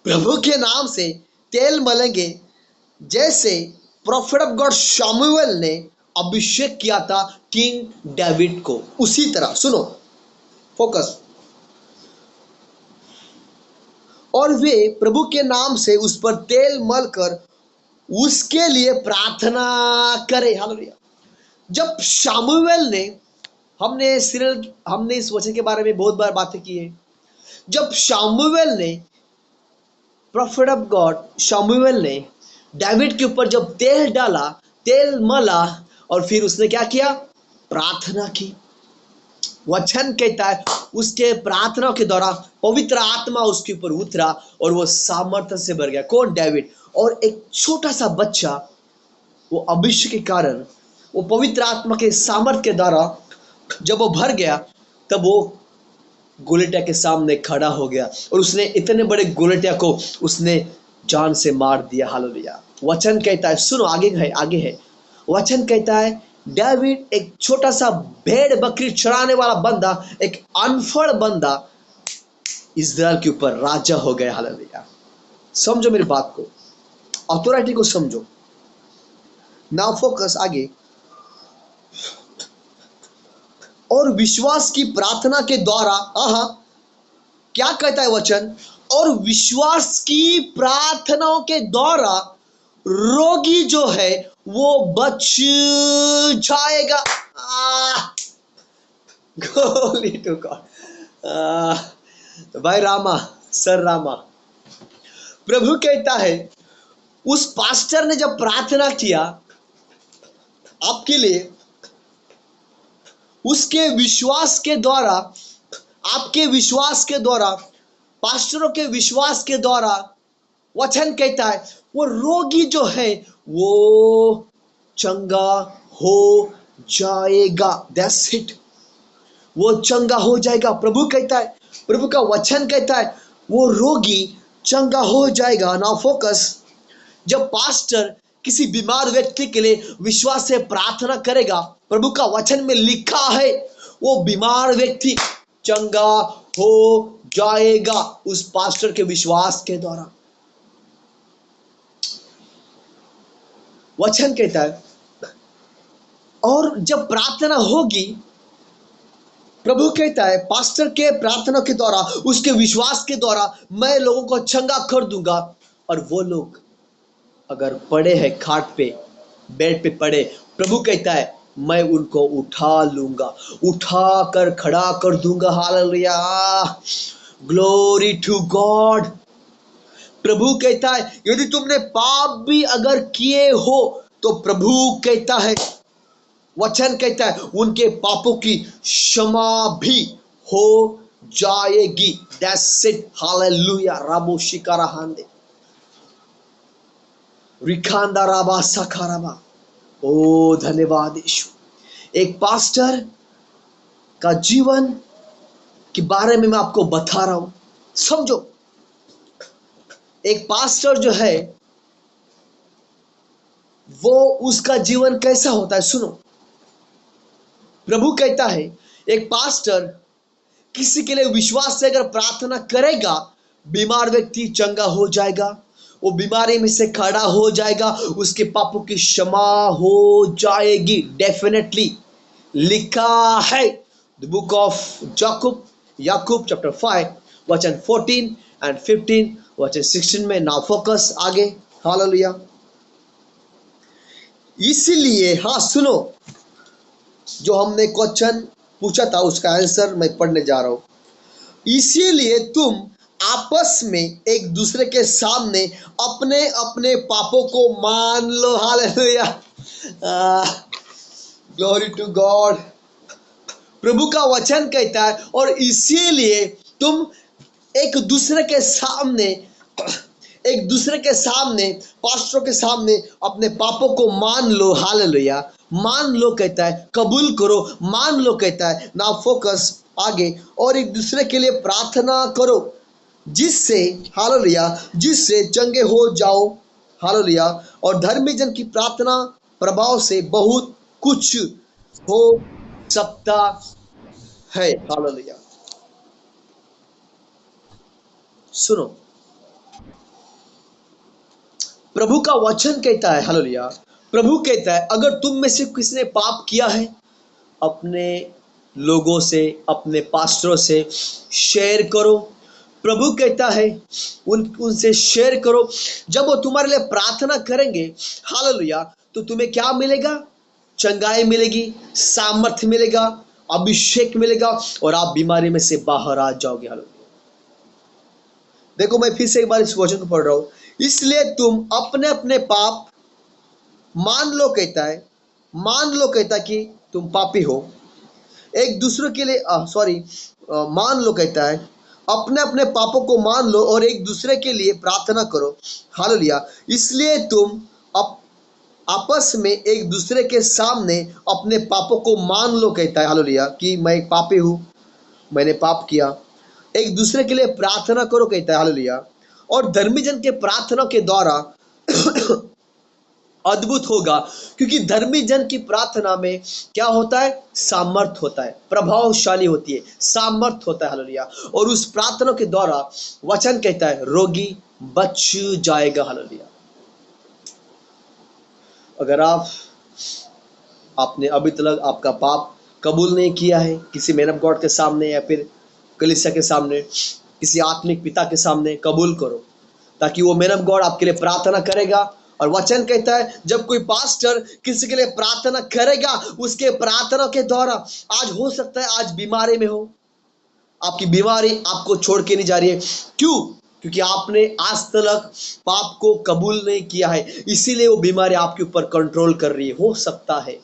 प्रभु के नाम से तेल मलेंगे, जैसे प्रॉफिट ऑफ गॉड शमूएल ने अभिषेक किया था किंग डेविड को, उसी तरह। सुनो, फोकस। और वे प्रभु के नाम से उस पर तेल मलकर उसके लिए प्रार्थना करे। हालेलुया। जब शमूएल ने, हमने इस वचन के बारे में बहुत बार बातें की है। जब शमूएल ने, प्रॉफिट ऑफ गॉड शमूएल ने डेविड के ऊपर जब तेल डाला, तेल मला, और फिर उसने क्या किया? प्रार्थना की। वचन कहता है उसके प्रार्थना के द्वारा पवित्र आत्मा उसके ऊपर उतरा और वो सामर्थ्य से भर गया। कौन? डेविड। और एक छोटा सा बच्चा, वो अभिषेक के कारण, वो पवित्र आत्मा के सामर्थ्य के द्वारा जब वो भर गया, तब वो गोलियत के सामने खड़ा हो गया और उसने इतने बड़े गोलियत को उसने जान से मार दिया। हालेलुया। वचन कहता है, सुनो, आगे है। वचन कहता है डेविड एक छोटा सा भेड़ बकरी चराने वाला बंदा, एक अनपढ़ बंदा, इज़राइल के ऊपर राजा हो गया। हालेलुया। समझो मेरी बात को, अथॉरिटी को समझो। नाउ फोकस आगे। और विश्वास की प्रार्थना के द्वारा, क्या कहता है वचन? और विश्वास की प्रार्थनाओं के द्वारा रोगी जो है वो बच जाएगा। Glory to God. भाई रामा, सर रामा, प्रभु कहता है उस पास्टर ने जब प्रार्थना किया आपके लिए, उसके विश्वास के द्वारा, आपके विश्वास के द्वारा, पास्टरों के विश्वास के द्वारा, वचन कहता है वो रोगी जो है वो चंगा हो जाएगा। दैट्स इट, वो चंगा हो जाएगा। प्रभु कहता है, प्रभु का वचन कहता है वो रोगी चंगा हो जाएगा। Now focus. जब पास्टर किसी बीमार व्यक्ति के लिए विश्वास से प्रार्थना करेगा, प्रभु का वचन में लिखा है वो बीमार व्यक्ति चंगा हो जाएगा उस पास्टर के विश्वास के द्वारा। वचन कहता है, और जब प्रार्थना होगी, प्रभु कहता है पास्टर के प्रार्थना के द्वारा, उसके विश्वास के द्वारा मैं लोगों को चंगा कर दूंगा। और वो लोग अगर पड़े हैं खाट पे, बेड पे पड़े, प्रभु कहता है मैं उनको उठा लूंगा, उठा कर खड़ा कर दूंगा। Hallelujah, glory to God. प्रभु कहता है यदि तुमने पाप भी अगर किए हो तो प्रभु कहता है, वचन कहता है उनके पापों की क्षमा भी हो जाएगी। That's it. हालेलुया। राबो शिकारा हांदे रिखांदा राबा सखाराबा। ओ धन्यवाद यीशु। एक पास्टर का जीवन के बारे में मैं आपको बता रहा हूं। समझो, एक पास्टर जो है वो उसका जीवन कैसा होता है। सुनो, प्रभु कहता है एक पास्टर किसी के लिए विश्वास से अगर प्रार्थना करेगा, बीमार व्यक्ति चंगा हो जाएगा, वो बीमारी में से खड़ा हो जाएगा, उसके पापों की क्षमा हो जाएगी। डेफिनेटली लिखा है द बुक ऑफ जाकूब, याकूब चैप्टर 5 वचन 14 एंड 15 वचन 16 में। नाउ फोकस आगे। हालेलुया। इसीलिए हाँ सुनो, जो हमने क्वेश्चन पूछा था उसका आंसर मैं पढ़ने जा रहा हूं। इसीलिए तुम आपस में एक दूसरे के सामने अपने अपने पापों को मान लो। Hallelujah, glory to God. प्रभु का वचन कहता है और इसीलिए तुम एक दूसरे के सामने, एक दूसरे के सामने, पास्टरों के सामने अपने पापों को मान लो। हालेलुया। मान लो कहता है, कबूल करो। मान लो कहता है। ना फोकस आगे। और एक दूसरे के लिए प्रार्थना करो जिससे, हालेलुया, जिससे चंगे हो जाओ। हालेलुया। और धर्मी जन की प्रार्थना प्रभाव से बहुत कुछ हो सकता है। हालेलुया। सुनो, प्रभु का वचन कहता है, हालेलुया, प्रभु कहता है अगर तुम में से किसी ने पाप किया है, अपने लोगों से, अपने पास्टरों से शेयर करो। प्रभु कहता है उनसे शेयर करो। जब वो तुम्हारे लिए प्रार्थना करेंगे, हालेलुया, तो तुम्हें क्या मिलेगा? चंगाई मिलेगी, सामर्थ्य मिलेगा, अभिषेक मिलेगा और आप बीमारी में से बाहर आ जाओगे। हालेलुया। देखो, मैं फिर से एक बार इस वचन को पढ़ रहा हूं। इसलिए तुम अपने अपने पाप मान लो कहता है, मान लो कहता है कि तुम पापी हो। एक दूसरे के लिए मान लो कहता है, अपने अपने पापों को मान लो और एक दूसरे के लिए प्रार्थना करो। हालेलुया। इसलिए तुम आपस में एक दूसरे के सामने अपने पापों को मान लो कहता है। हालेलुया, कि मैं एक पापी हूं, मैंने पाप किया। एक दूसरे के लिए प्रार्थना करो कहता है। हालेलुया। और धर्मी जन के प्रार्थना के द्वारा अद्भुत होगा, क्योंकि धर्मी जन की प्रार्थना में क्या होता है? सामर्थ होता है, प्रभावशाली होती है, सामर्थ होता है। हालेलुया। और उस प्रार्थना के द्वारा वचन कहता है रोगी बच जाएगा। हालेलुया। अगर आपने अभी तक आपका पाप कबूल नहीं किया है किसी मैन ऑफ गॉड के सामने या फिर कलीसिया के सामने, किसी आत्मिक पिता के सामने, कबूल करो, ताकि वो मैन ऑफ गॉड आपके लिए प्रार्थना करेगा। और वचन कहता है जब कोई पास्टर किसी के लिए प्रार्थना करेगा, उसके प्रार्थना के द्वारा, आज हो सकता है आज बीमारी में हो, आपकी बीमारी आपको छोड़ के नहीं जा रही है। क्यों? क्योंकि आपने आज तक पाप को कबूल नहीं किया है, इसीलिए वो बीमारी आपके ऊपर कंट्रोल कर रही है। हो सकता है,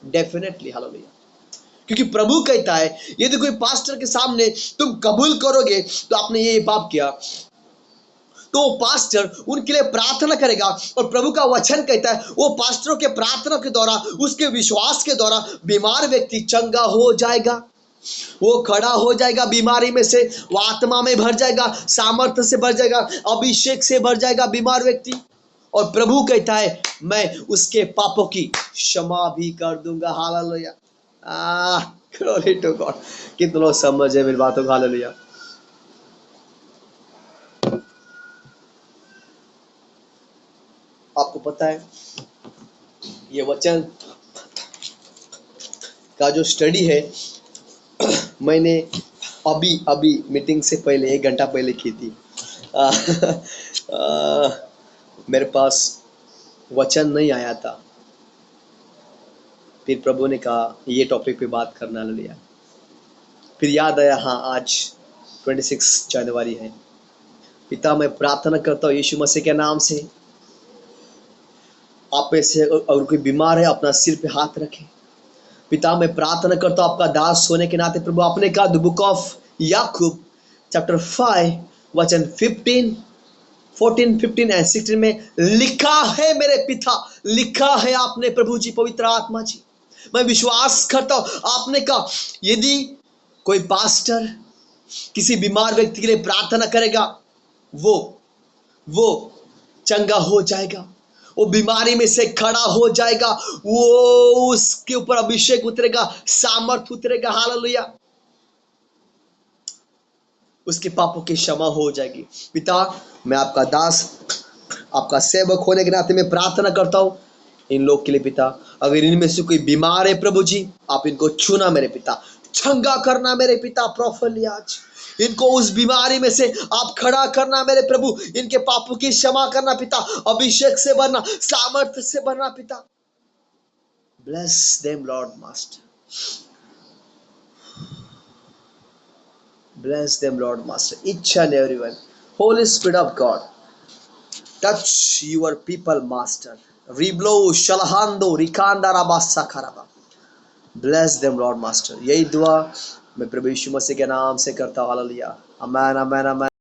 डेफिनेटली। हालेलुया। क्योंकि प्रभु कहता है यदि कोई पास्टर के सामने तुम कबूल करोगे तो आपने ये पाप किया, तो वो पास्टर उनके लिए प्रार्थना करेगा। और प्रभु का वचन कहता है वो पास्टरों के प्रार्थना के द्वारा, उसके विश्वास के द्वारा बीमार व्यक्ति चंगा हो जाएगा, वो खड़ा हो जाएगा बीमारी में से, वो आत्मा में भर जाएगा, सामर्थ्य से भर जाएगा, अभिषेक से भर जाएगा बीमार व्यक्ति। और प्रभु कहता है मैं उसके पापों की क्षमा भी कर दूंगा। हालेलुया। Glory to God. कितने लोग समझ है मेरी बातों को? हालेलुया। आपको पता है ये वचन का जो स्टडी है मैंने अभी मीटिंग से पहले 1 घंटा पहले की थी। मेरे पास वचन नहीं आया था, फिर प्रभु ने कहा ये टॉपिक पे बात करना लिया। फिर याद आया, हाँ आज 26 जनवरी है। पिता, मैं प्रार्थना करता हूँ यीशु मसीह के नाम से, आप में से अगर कोई बीमार है अपना सिर पे हाथ रखे। पिता, मैं प्रार्थना करता हूँ आपका दास होने के नाते प्रभु, आपने कहा the book of Yakub chapter 5 वचन 14, 15 एंड 16 में लिखा है मेरे पिता, लिखा है आपने प्रभु जी, पवित्र आत्मा जी। मैं विश्वास करता हूं आपने कहा यदि कोई पास्टर किसी बीमार व्यक्ति के लिए प्रार्थना करेगा, वो चंगा हो जाएगा, वो बीमारी में से खड़ा हो जाएगा, वो उसके ऊपर अभिषेक उतरेगा, सामर्थ उतरेगा, हालेलुया। उसके पापों की क्षमा हो जाएगी। पिता, मैं आपका दास, आपका सेवक होने के नाते मैं प्रार्थना करता हूँ इन लोग के लिए पिता। अगर इनमें से कोई बीमार है प्रभु जी, आप इनको छूना मेरे पिता, चंगा करना मेरे पिता, प्रॉफुल्ली आज इनको उस बीमारी में से आप खड़ा करना मेरे प्रभु, इनके पापों की क्षमा करना पिता, अभिषेक से भरना, सामर्थ्य से भरना पिता। Bless them Lord master, bless them Lord Master, each and everyone. Holy Spirit of God, touch your people Master. Riblo shalahando rikanda rabasa karaba, bless them Lord Master। यही दुआ मैं प्रभु यीशु मसीह के नाम से करता हूँ, हालेलुया, आमेन आमेन आमेन।